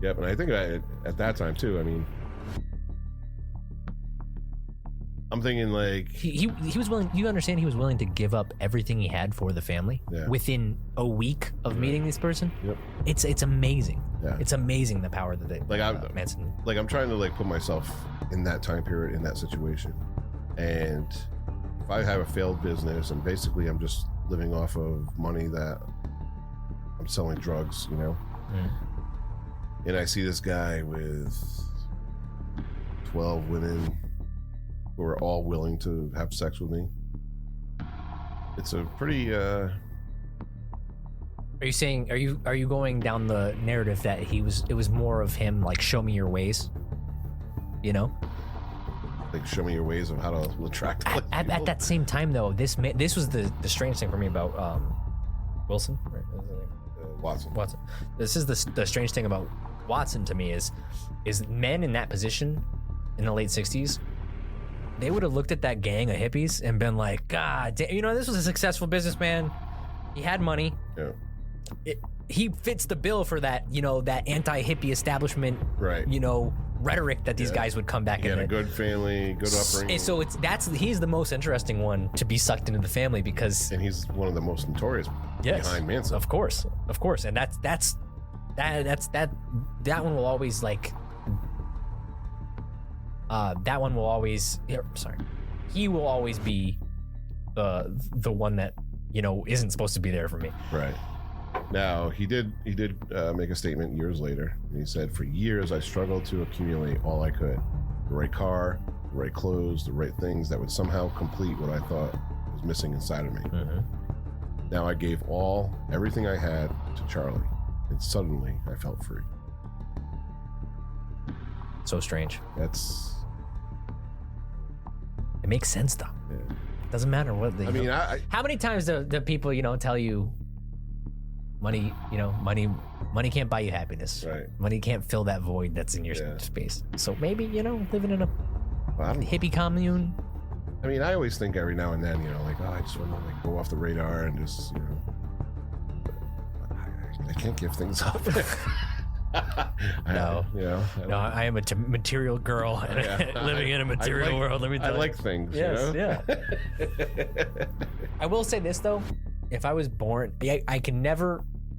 Yep, and I think at that time too. I mean, I'm thinking like he was willing. You understand? He was willing to give up everything he had for the family within a week of meeting this person. Yep, it's amazing. Yeah, it's amazing the power that they Manson. Like I'm trying to put myself in that time period, in that situation, and if I have a failed business and basically I'm just living off of money that I'm selling drugs, and I see this guy with 12 women who are all willing to have sex with me. It's a pretty Are you saying, are you going down the narrative that it was more of him like, show me your ways, like show me your ways of how to attract at that same time though, this was the strange thing for me about Wilson, right? Watson. This is the strange thing about Watson to me is men in that position in the late 60s, they would have looked at that gang of hippies and been like, God damn, this was a successful businessman. He had money. Yeah. He fits the bill for that, that anti-hippie establishment, right? Rhetoric that these guys would come back in. He had a good family, good upbringing. And so he's the most interesting one to be sucked into the family because, and he's one of the most notorious behind Manson. Of course, and that one will always he will always be the one that isn't supposed to be there for me. Right. Now he did make a statement years later, and he said, "For years I struggled to accumulate all I could: the right car, the right clothes, the right things that would somehow complete what I thought was missing inside of me. Mm-hmm. Now I gave everything I had to Charlie, and suddenly I felt free." So strange. It makes sense though. Yeah. Doesn't matter what they. I mean, how many times do people tell you, money, money can't buy you happiness. Right. Money can't fill that void that's in your space. So maybe, living in a hippie commune. I mean, I always think every now and then, like, I just want to like go off the radar and just, I can't give things up. No, I am a material girl living in a material world. Let me tell you. I like things. Yes, yeah. I will say this though, if I was born,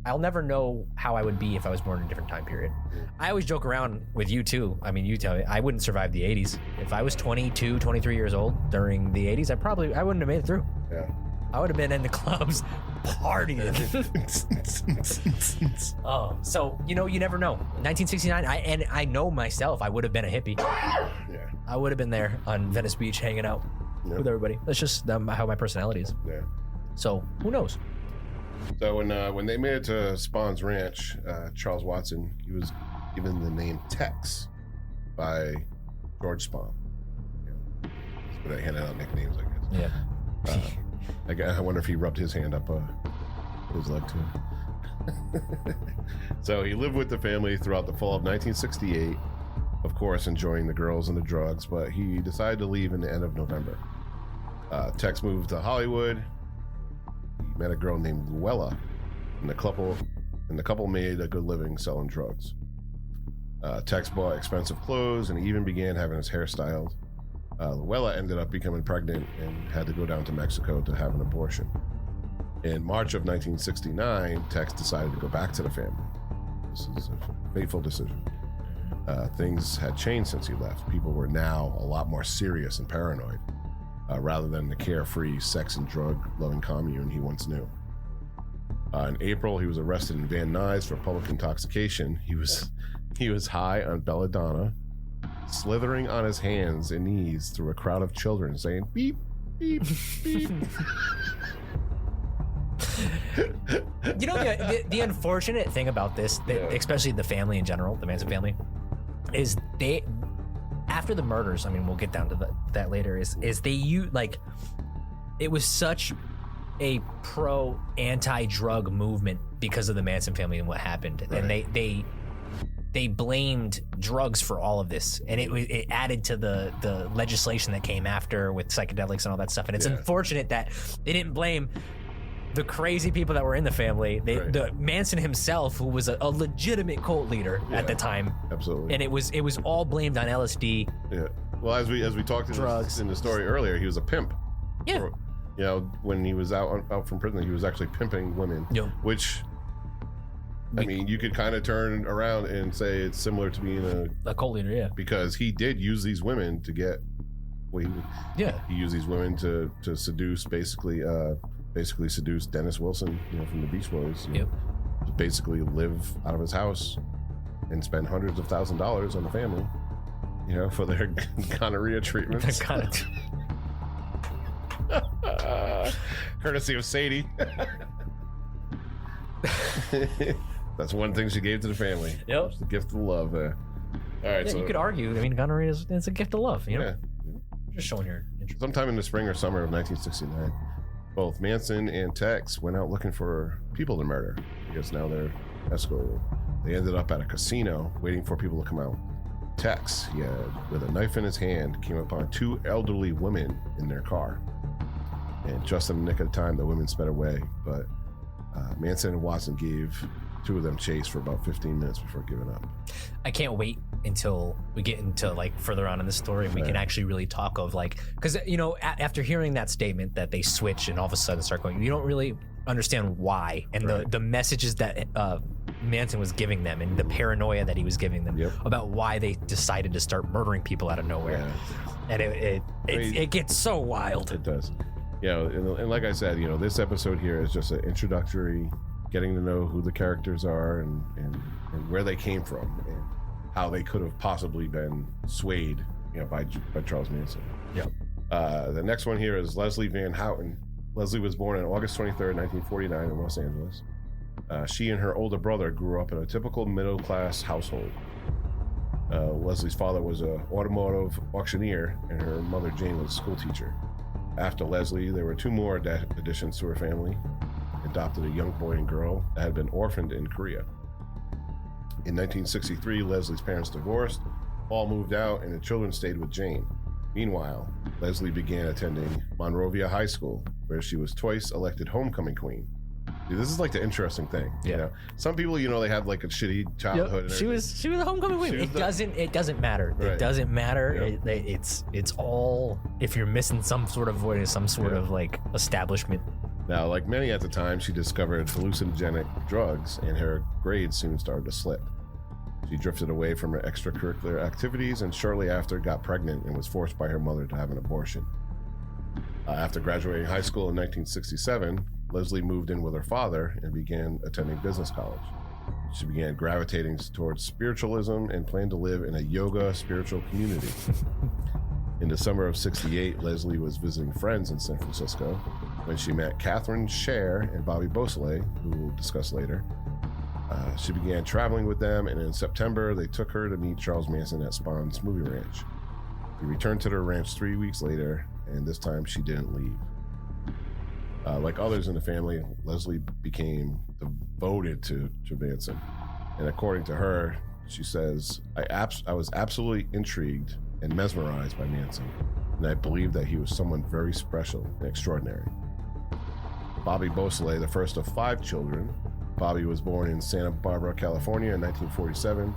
I'll never know how I would be if I was born in a different time period. I always joke around with you too. I mean, you tell me, I wouldn't survive the 80s. If I was 22, 23 years old during the 80s, I wouldn't have made it through. Yeah. I would have been in the clubs partying. So you never know. 1969, I know myself, I would have been a hippie. Yeah. I would have been there on Venice Beach hanging out with everybody. That's just how my personality is. Yeah. So who knows? So when they made it to Spawn's ranch, Charles Watson, he was given the name Tex by George Spahn. But I handed out nicknames, I guess. Yeah. I wonder if he rubbed his hand up his leg too. So he lived with the family throughout the fall of 1968, of course enjoying the girls and the drugs, but he decided to leave in the end of November. Tex moved to Hollywood. He met a girl named Luella, and the couple made a good living selling drugs. Tex bought expensive clothes and he even began having his hair styled. Luella ended up becoming pregnant and had to go down to Mexico to have an abortion. In March of 1969, Tex decided to go back to the family. This is a fateful decision. Things had changed since he left. People were now a lot more serious and paranoid, rather than the carefree, sex and drug-loving commune he once knew. In April, he was arrested in Van Nuys for public intoxication. He was high on belladonna, slithering on his hands and knees through a crowd of children, saying beep, beep, beep. The unfortunate thing about this, especially the family in general, the Manson family, is they, after the murders, I mean, we'll get down to that later, is it was such a pro-anti-drug movement because of the Manson family and what happened. Right. And they blamed drugs for all of this, and it added to the legislation that came after with psychedelics and all that stuff. And it's unfortunate that they didn't blame the crazy people that were in the family. The Manson himself, who was a legitimate cult leader at the time. Absolutely. And it was all blamed on LSD. Yeah. Well, as we talked in the story earlier, he was a pimp. Yeah. When he was out from prison, he was actually pimping women. Yep. Which, I mean, you could kind of turn around and say it's similar to being a cult leader, yeah. Because he did use these women to get. He used these women to seduce, basically seduce Dennis Wilson, from the Beach Boys. Yep. To basically live out of his house and spend hundreds of thousands of dollars on the family, for their gonorrhea treatments. Courtesy of Sadie. That's one thing she gave to the family. Yep. It's the gift of love there. All right. Yeah, so you could argue. I mean, gonorrhea is a gift of love. Yeah. Just showing your interest. Sometime in the spring or summer of 1969, both Manson and Tex went out looking for people to murder. I guess now they're escorted. They ended up at a casino waiting for people to come out. Tex, with a knife in his hand, came upon two elderly women in their car. And just in the nick of time, the women sped away. But Manson and Watson gave two of them chase for about 15 minutes before giving up. I can't wait until we get into further on in the story. We can actually really talk of because after hearing that statement that they switch and all of a sudden start going, you don't really understand why, and the messages that Manson was giving them and the paranoia that he was giving them about why they decided to start murdering people out of nowhere. And it gets so wild. It does. And like I said, this episode here is just an introductory, getting to know who the characters are and where they came from and how they could have possibly been swayed, by Charles Manson. Yep. The next one here is Leslie Van Houten. Leslie was born on August 23rd, 1949 in Los Angeles. She and her older brother grew up in a typical middle-class household. Leslie's father was an automotive auctioneer and her mother Jane was a school teacher. After Leslie, there were two more additions to her family. In adopted a young boy and girl that had been orphaned in Korea. In 1963, Leslie's parents divorced, Paul moved out, and the children stayed with Jane. Meanwhile, Leslie began attending Monrovia High School, where she was twice elected homecoming queen. See, this is like the interesting thing. Yeah. You know, some people, they have like a shitty childhood. Yep. She was a homecoming queen. It doesn't matter. Right. It doesn't matter. Yep. It's all if you're missing some sort of void, some sort of like establishment. Now, like many at the time, she discovered hallucinogenic drugs, and her grades soon started to slip. She drifted away from her extracurricular activities and shortly after got pregnant and was forced by her mother to have an abortion. After graduating high school in 1967, Leslie moved in with her father and began attending business college. She began gravitating towards spiritualism and planned to live in a yoga spiritual community. In the summer of '68, Leslie was visiting friends in San Francisco when she met Catherine Scher and Bobby Beausoleil, who we'll discuss later. She began traveling with them, and in September, they took her to meet Charles Manson at Spawn's movie ranch. He returned to their ranch 3 weeks later, and this time she didn't leave. Like others in the family, Leslie became devoted to Manson. And according to her, she says, I was absolutely intrigued and mesmerized by Manson, and I believed that he was someone very special and extraordinary. Bobby Beausoleil, the first of 5 children. Bobby was born in Santa Barbara, California in 1947.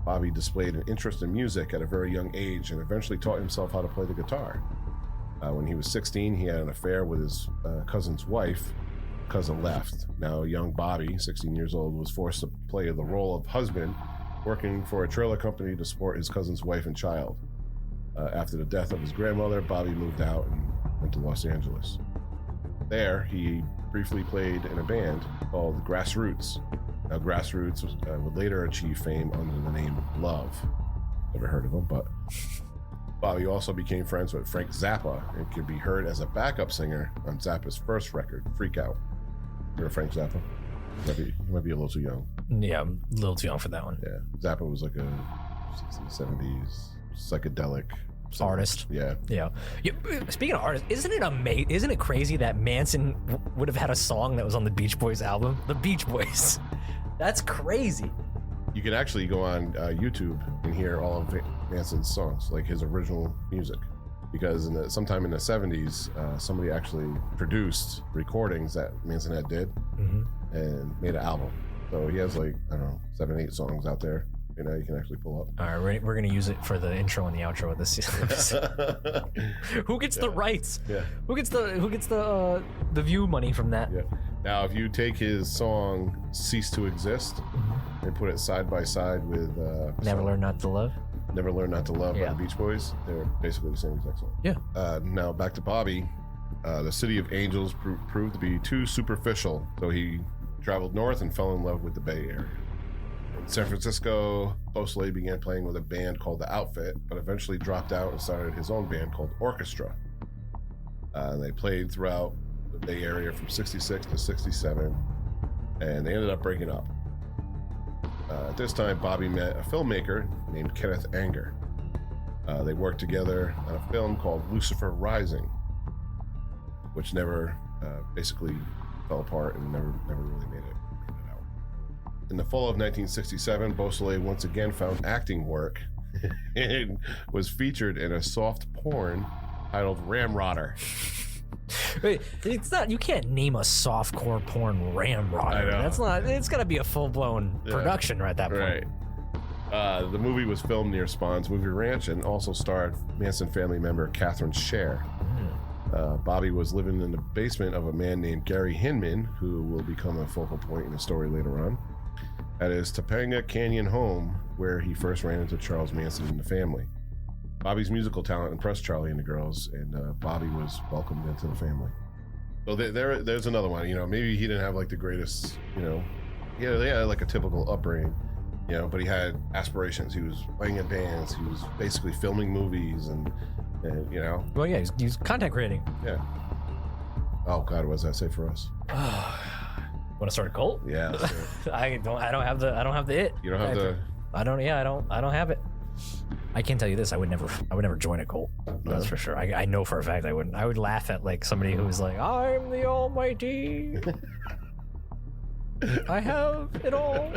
Bobby displayed an interest in music at a very young age and eventually taught himself how to play the guitar. When he was 16, he had an affair with his cousin's wife. Cousin left. Now, young Bobby, 16 years old, was forced to play the role of husband, working for a trailer company to support his cousin's wife and child. After the death of his grandmother, Bobby moved out and went to Los Angeles. There, he briefly played in a band called Grassroots. Now, Grassroots would later achieve fame under the name Love. Never heard of him, but Bobby also became friends with Frank Zappa and could be heard as a backup singer on Zappa's first record, Freak Out. Remember Frank Zappa? You might be a little too young. Yeah, I'm a little too young for that one. Yeah, Zappa was like a 60s, 70s psychedelic artist. Yeah. Speaking of artists, isn't it amazing? Isn't it crazy that Manson would have had a song that was on the Beach Boys album? The Beach Boys. That's crazy. You can actually go on YouTube and hear all of Manson's songs, like his original music. Because sometime in the 70s, somebody actually produced recordings that Manson had did and made an album. So he has 7, 8 songs out there. You can actually pull up. All right, we're gonna use it for the intro and the outro of this series. Who gets the rights? Yeah. Who gets the view money from that? Yeah. Now, if you take his song "Cease to Exist" and put it side by side with Never Learn Not to Love by the Beach Boys, they're basically the same exact song. Yeah. Now back to Bobby. The City of Angels proved to be too superficial, so he traveled north and fell in love with the Bay Area. In San Francisco, Beausoleil began playing with a band called The Outfit, but eventually dropped out and started his own band called Orchestra. They played throughout the Bay Area from 66 to 67, and they ended up breaking up. At this time, Bobby met a filmmaker named Kenneth Anger. They worked together on a film called Lucifer Rising, which never basically fell apart and never really made it out. In the fall of 1967, Beausoleil once again found acting work and was featured in a soft porn titled Ramrodder. Wait, it's not. You can't name a softcore porn Ramrodder. I know. That's not. It's got to be a full-blown production right at that point. Right. The movie was filmed near Spawn's movie ranch and also starred Manson family member Catherine Scher. Bobby was living in the basement of a man named Gary Hinman, who will become a focal point in the story later on, at his Topanga Canyon home, where he first ran into Charles Manson and the family. Bobby's musical talent impressed Charlie and the girls, and Bobby was welcomed into the family. So there's another one. Maybe he didn't have the greatest. They had a typical upbringing. But he had aspirations. He was playing in bands. He was basically filming movies, and. Well, yeah, he's content creating. Yeah. Oh God, what does that say for us? Want to start a cult? Yeah. I don't have the it. You don't have the. I don't have it. I can tell you this: I would never join a cult. That's for sure. I know for a fact I wouldn't. I would laugh at like somebody who's like, "I'm the Almighty. I have it all."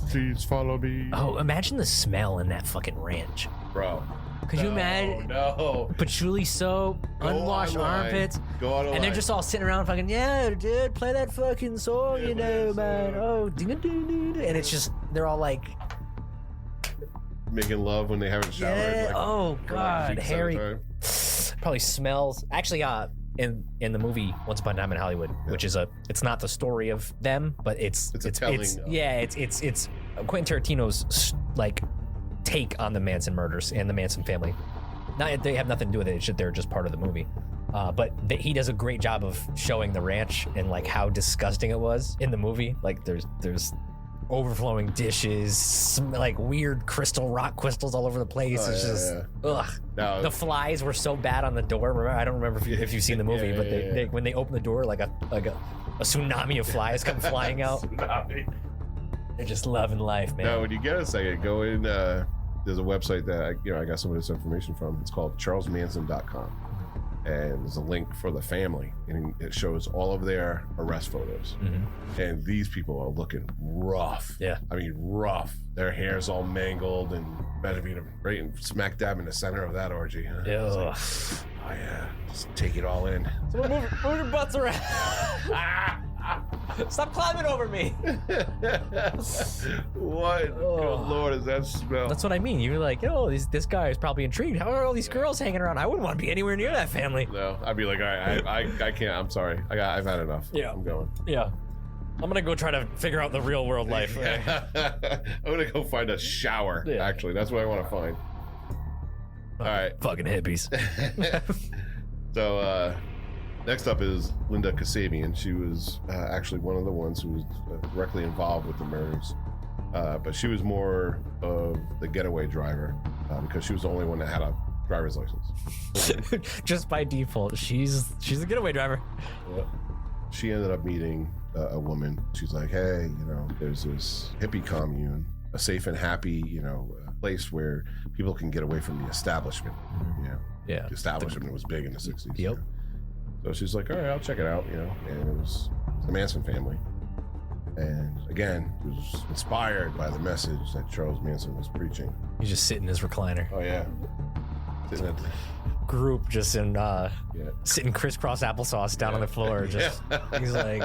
Please follow me. Oh, imagine the smell in that fucking ranch. Bro. Could you imagine? No. Patchouli soap, unwashed armpits, and they're just all sitting around fucking, yeah, dude, play that fucking song, you know, man. Oh, and it's just, they're all like, making love when they haven't showered. yeah, like, oh god, weeks at a Harry. time. Probably smells. Actually, in the movie Once Upon a Time in Hollywood, which is it's not the story of them, but it's telling of- it's Quentin Tarantino's like take on the Manson murders and the Manson family. Not they have nothing to do with it. They're just part of the movie. But he does a great job of showing the ranch and like how disgusting it was in the movie. Like there's overflowing dishes, like weird rock crystals all over the place. It's just ugh. No. The flies were so bad on the door. Remember, I don't remember if you've seen the movie, but they when they open the door, like a tsunami of flies come flying out. Tsunami. They're just loving life, man. Now, when you get a second, go in. There's a website that I got some of this information from. It's called CharlesManson.com, and there's a link for the family, and it shows all of their arrest photos. Mm-hmm. And these people are looking rough. Yeah, I mean rough. Their hair's all mangled, and better be right and smack dab in the center of that orgy. Huh? yeah. Like, oh yeah, just take it all in. Someone move your butts around. Stop climbing over me. What? Good Lord, is that smell? That's what I mean. You're like, oh, this guy is probably intrigued. How are all these girls hanging around? I wouldn't want to be anywhere near that family. No, I'd be like, all right, I can't. I'm sorry. I've had enough. Yeah. I'm going. Yeah. I'm gonna go try to figure out the real world life. I'm gonna go find a shower. Yeah. Actually, that's what I want to find. All right. Fucking hippies. So next up is Linda Kasabian. She was actually one of the ones who was directly involved with the murders, but she was more of the getaway driver because she was the only one that had a driver's license. Just by default, she's a getaway driver. Yep. She ended up meeting a woman. She's like, hey, there's this hippie commune, a safe and happy, place where people can get away from the establishment. Yeah. The establishment was big in the 60s. Yep. So she's like, all right, I'll check it out, and it was the Manson family. And again, it was inspired by the message that Charles Manson was preaching. He's just sitting in his recliner. Oh, yeah. Sitting at the group just sitting crisscross applesauce down on the floor. Just he's like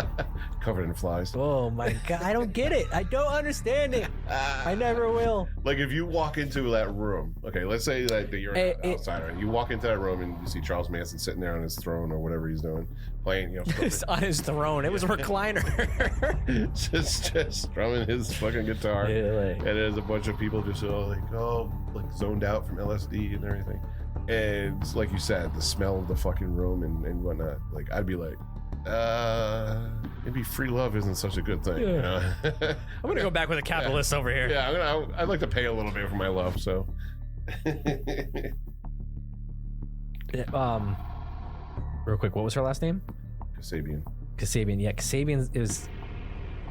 covered in flies. Oh my god, I don't get it. I don't understand it. I never will. Like if you walk into that room, okay, let's say that you're an outsider. You walk into that room and you see Charles Manson sitting there on his throne or whatever he's doing, playing, on his throne. It was a recliner. just strumming his fucking guitar. Yeah, and there's a bunch of people just zoned out from LSD and everything. And like you said, the smell of the fucking room and whatnot, like I'd be like, maybe free love isn't such a good thing. Yeah. I'm gonna go back with a capitalist over here. Yeah, I'd like to pay a little bit for my love. So, real quick, what was her last name? Kasabian. Yeah, Kasabian is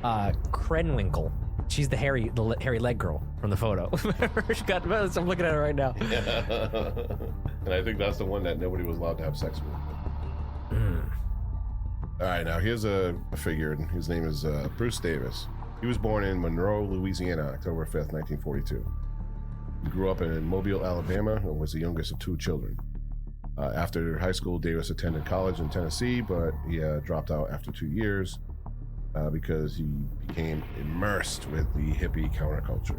Krenwinkel. She's the hairy leg girl from the photo. She got. I'm looking at her right now. Yeah. And I think that's the one that nobody was allowed to have sex with. All right, now here's a figure. His name is Bruce Davis. He was born in Monroe, Louisiana, October 5th, 1942. He grew up in Mobile, Alabama, and was the youngest of two children. After high school, Davis attended college in Tennessee, but he dropped out after 2 years. Because he became immersed with the hippie counterculture.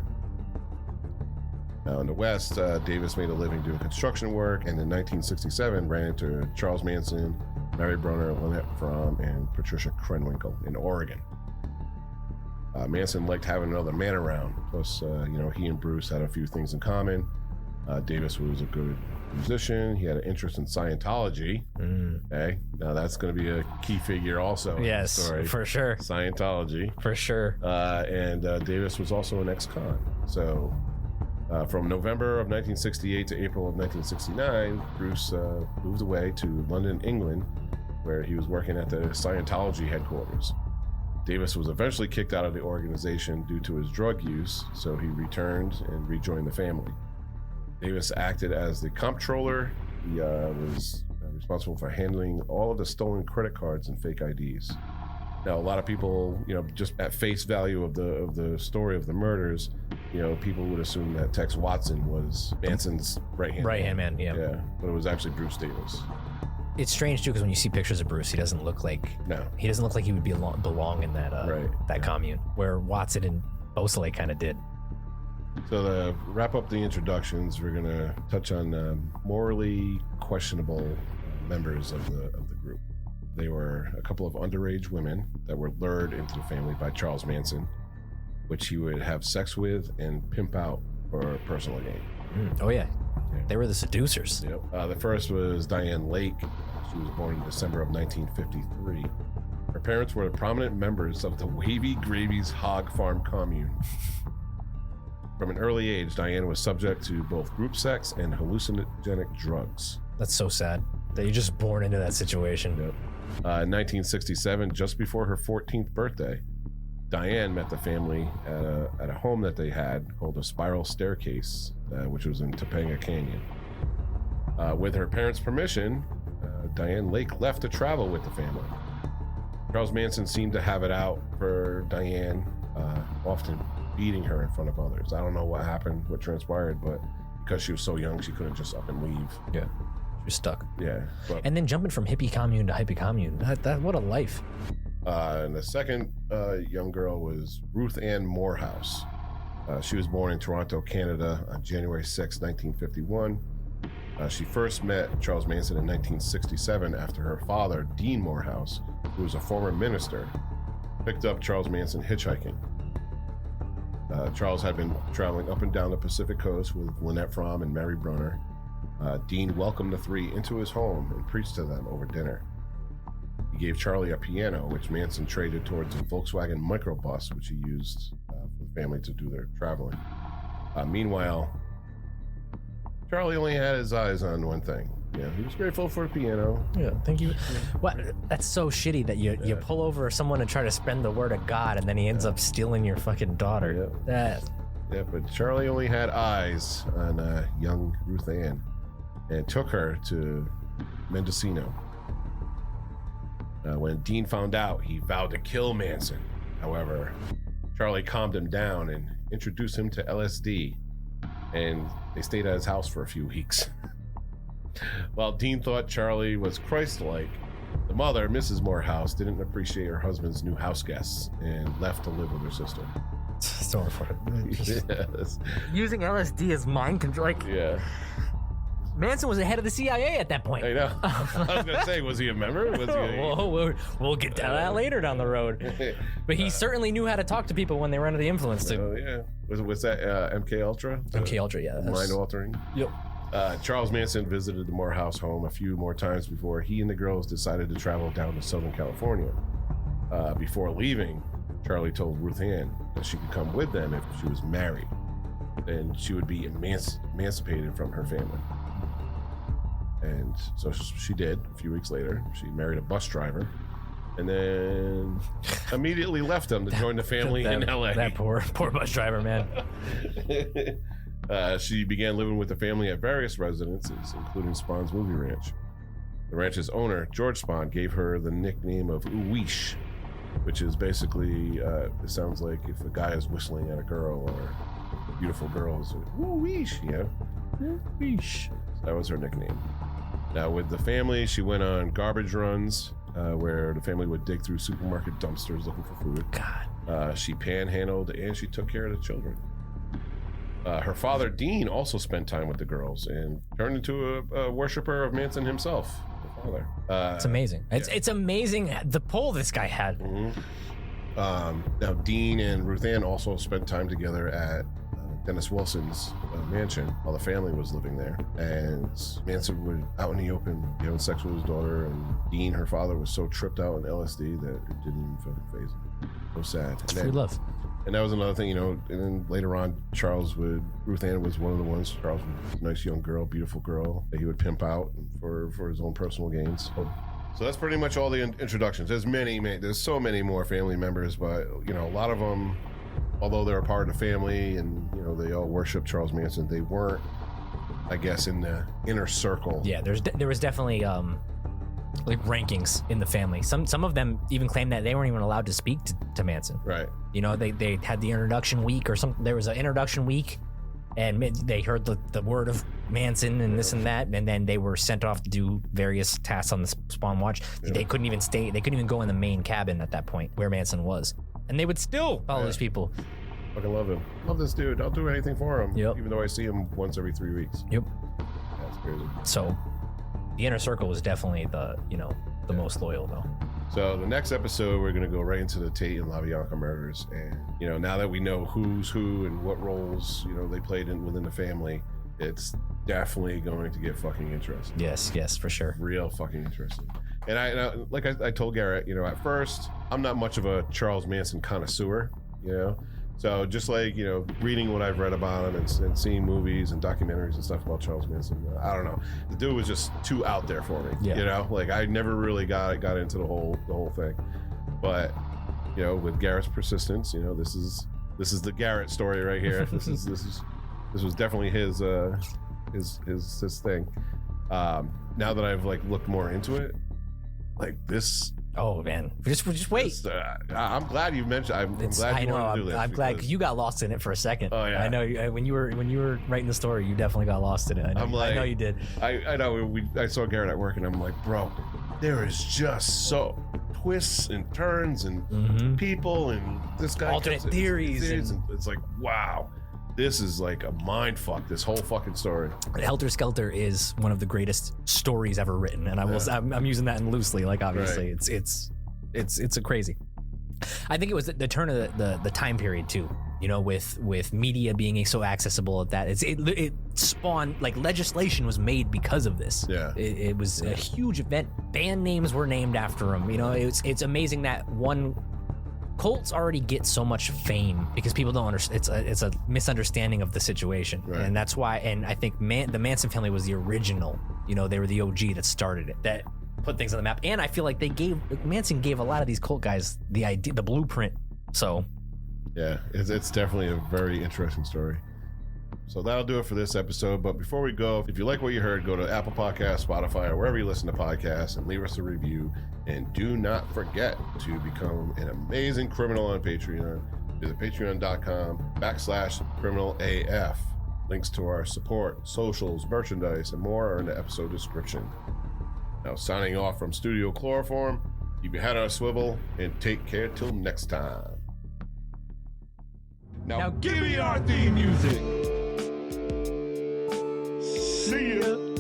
Now in the West, Davis made a living doing construction work, and in 1967 ran into Charles Manson, Mary Brunner, Lynette Fromm, and Patricia Krenwinkel in Oregon. Manson liked having another man around. Plus, he and Bruce had a few things in common. Davis was a good musician. He had an interest in Scientology. Okay, now that's going to be a key figure also. Yes, in the story. For sure. Scientology, for sure. And Davis was also an ex-con. So, from November of 1968 to April of 1969, Bruce moved away to London, England, where he was working at the Scientology headquarters. Davis was eventually kicked out of the organization due to his drug use, so he returned and rejoined the family. Davis acted as the comptroller. He was responsible for handling all of the stolen credit cards and fake IDs. Now, a lot of people, just at face value of the story of the murders, people would assume that Tex Watson was Manson's right-hand man. Yeah, but it was actually Bruce Davis. It's strange too because when you see pictures of Bruce, he doesn't look like he would belong in that commune where Watson and Beausoleil kind of did. So to wrap up the introductions, we're gonna touch on morally questionable members of the group. They were a couple of underage women that were lured into the family by Charles Manson, which he would have sex with and pimp out for personal gain. Oh yeah. They were the seducers. Yep. The first was Diane Lake. She was born in December of 1953. Her parents were prominent members of the Wavy Gravy's Hog Farm commune. From an early age, Diane was subject to both group sex and hallucinogenic drugs. That's so sad that you're just born into that situation. Yep. In 1967, just before her 14th birthday, Diane met the family at a home that they had called a Spiral Staircase, which was in Topanga Canyon. With her parents' permission, Diane Lake left to travel with the family. Charles Manson seemed to have it out for Diane, often beating her in front of others. I don't know what happened, what transpired, but because she was so young, she couldn't just up and leave. Yeah. You're stuck. Yeah. And then jumping from hippie commune to hippie commune. That what a life. And the second young girl was Ruth Ann Morehouse. She was born in Toronto, Canada on January 6, 1951. She first met Charles Manson in 1967 after her father, Dean Morehouse, who was a former minister, picked up Charles Manson hitchhiking. Charles had been traveling up and down the Pacific coast with Lynette Fromm and Mary Brunner. Dean welcomed the three into his home and preached to them over dinner. He gave Charlie a piano, which Manson traded towards a Volkswagen microbus, which he used for the family to do their traveling. Meanwhile, Charlie only had his eyes on one thing. Yeah, he was grateful for the piano. Yeah, thank you. What? That's so shitty that you pull over someone and try to spread the word of God, and then he ends up stealing your fucking daughter. Yeah, but Charlie only had eyes on young Ruth Ann and took her to Mendocino. When Dean found out, he vowed to kill Manson. However, Charlie calmed him down and introduced him to LSD, and they stayed at his house for a few weeks. While Dean thought Charlie was Christ-like, the mother, Mrs. Morehouse, didn't appreciate her husband's new house guests and left to live with her sister. So unfortunate. Yes. Using LSD as mind control. Yeah. Manson was the head of the CIA at that point. I know. I was gonna say, was he a member? We'll get to that later down the road. But he certainly knew how to talk to people when they were under the influence too. Oh yeah. Was that MK Ultra? MK Ultra, yeah. Mind altering. Yep. Charles Manson visited the Morehouse home a few more times before he and the girls decided to travel down to Southern California. Before leaving, Charlie told Ruth Ann that she could come with them if she was married, and she would be emancipated from her family. And so she did. A few weeks later, she married a bus driver, and then immediately left him to join the family in LA. That poor bus driver, man. She began living with the family at various residences, including Spahn's Movie Ranch. The ranch's owner, George Spahn, gave her the nickname of Oowish, which is basically, it sounds like if a guy is whistling at a girl or a beautiful girl is Oowish, Oowish. That was her nickname. Now, with the family, she went on garbage runs where the family would dig through supermarket dumpsters looking for food. God. She panhandled and she took care of the children. Her father, Dean, also spent time with the girls and turned into a worshiper of Manson himself. The father. It's amazing. It's amazing the pull this guy had. Mm-hmm. Now, Dean and Ruth Ann also spent time together at Dennis Wilson's mansion while the family was living there, and Manson would out in the open having sex with his daughter, and Dean, her father, was so tripped out on LSD that it didn't even fucking faze him. So sad. It's free love. And that was another thing, and then later on, Ruth Ann was one of the ones. Charles was a nice young girl, beautiful girl that he would pimp out for his own personal gains. So that's pretty much all the introductions. There's so many more family members, but you know, a lot of them, although they're a part of the family and you know they all worship Charles Manson, they weren't, I guess, in the inner circle. Yeah, there was definitely like rankings in the family. Some of them even claimed that they weren't even allowed to speak to Manson. Right. You know, they had the introduction week or something. There was an introduction week, and they heard the word of Manson and this and that, and then they were sent off to do various tasks on the Spawn Watch. Yeah. They couldn't even stay. They couldn't even go in the main cabin at that point where Manson was, and they would still follow these people. Fucking love him. Love this dude. I'll do anything for him. Yep. Even though I see him once every 3 weeks. Yep. That's crazy. So, the inner circle was definitely the most loyal though. So the next episode, we're going to go right into the Tate and LaBianca murders. And, you know, now that we know who's who and what roles, you know, they played within the family, it's definitely going to get fucking interesting. Yes, for sure. Real fucking interesting. And I told Garrett, you know, at first, I'm not much of a Charles Manson connoisseur, you know? So just like, you know, reading what I've read about him and seeing movies and documentaries and stuff about Charles Manson, I don't know. The dude was just too out there for me. Yeah. You know, like I never really got into the whole thing. But, you know, with Garrett's persistence, you know, this is the Garrett story right here. This was definitely his thing. Now that I've like looked more into it, like this. Oh man, just wait. I'm glad you mentioned. I'm glad you wanted to do this. I'm glad because you got lost in it for a second. Oh yeah, I know. When you were writing the story, you definitely got lost in it. I know you did. I know. I saw Garrett at work, and I'm like, bro, there is just so twists and turns and people and this guy alternate theories. And it's like, wow. This is like a mind fuck, this whole fucking story. Helter Skelter is one of the greatest stories ever written, and I'm using that in loosely, like obviously right. It's a crazy. I think it was the turn of the time period too, you know, with media being so accessible at that. It spawned, like, legislation was made because of this. Yeah. It was a huge event. Band names were named after him. You know, it's amazing that cults already get so much fame because people don't understand. It's a misunderstanding of the situation, right. And that's why. And I think the Manson family was the original. You know, they were the OG that started it, that put things on the map. And I feel like Manson gave a lot of these cult guys the idea, the blueprint. So, yeah, it's definitely a very interesting story. So that'll do it for this episode. But before we go, if you like what you heard, go to Apple Podcasts, Spotify, or wherever you listen to podcasts and leave us a review. And do not forget to become an amazing criminal on Patreon. Visit patreon.com/criminalAF. Links to our support, socials, merchandise, and more are in the episode description. Now, signing off from Studio Chloroform, keep your head on a swivel and take care till next time. Now give me our theme music. See ya.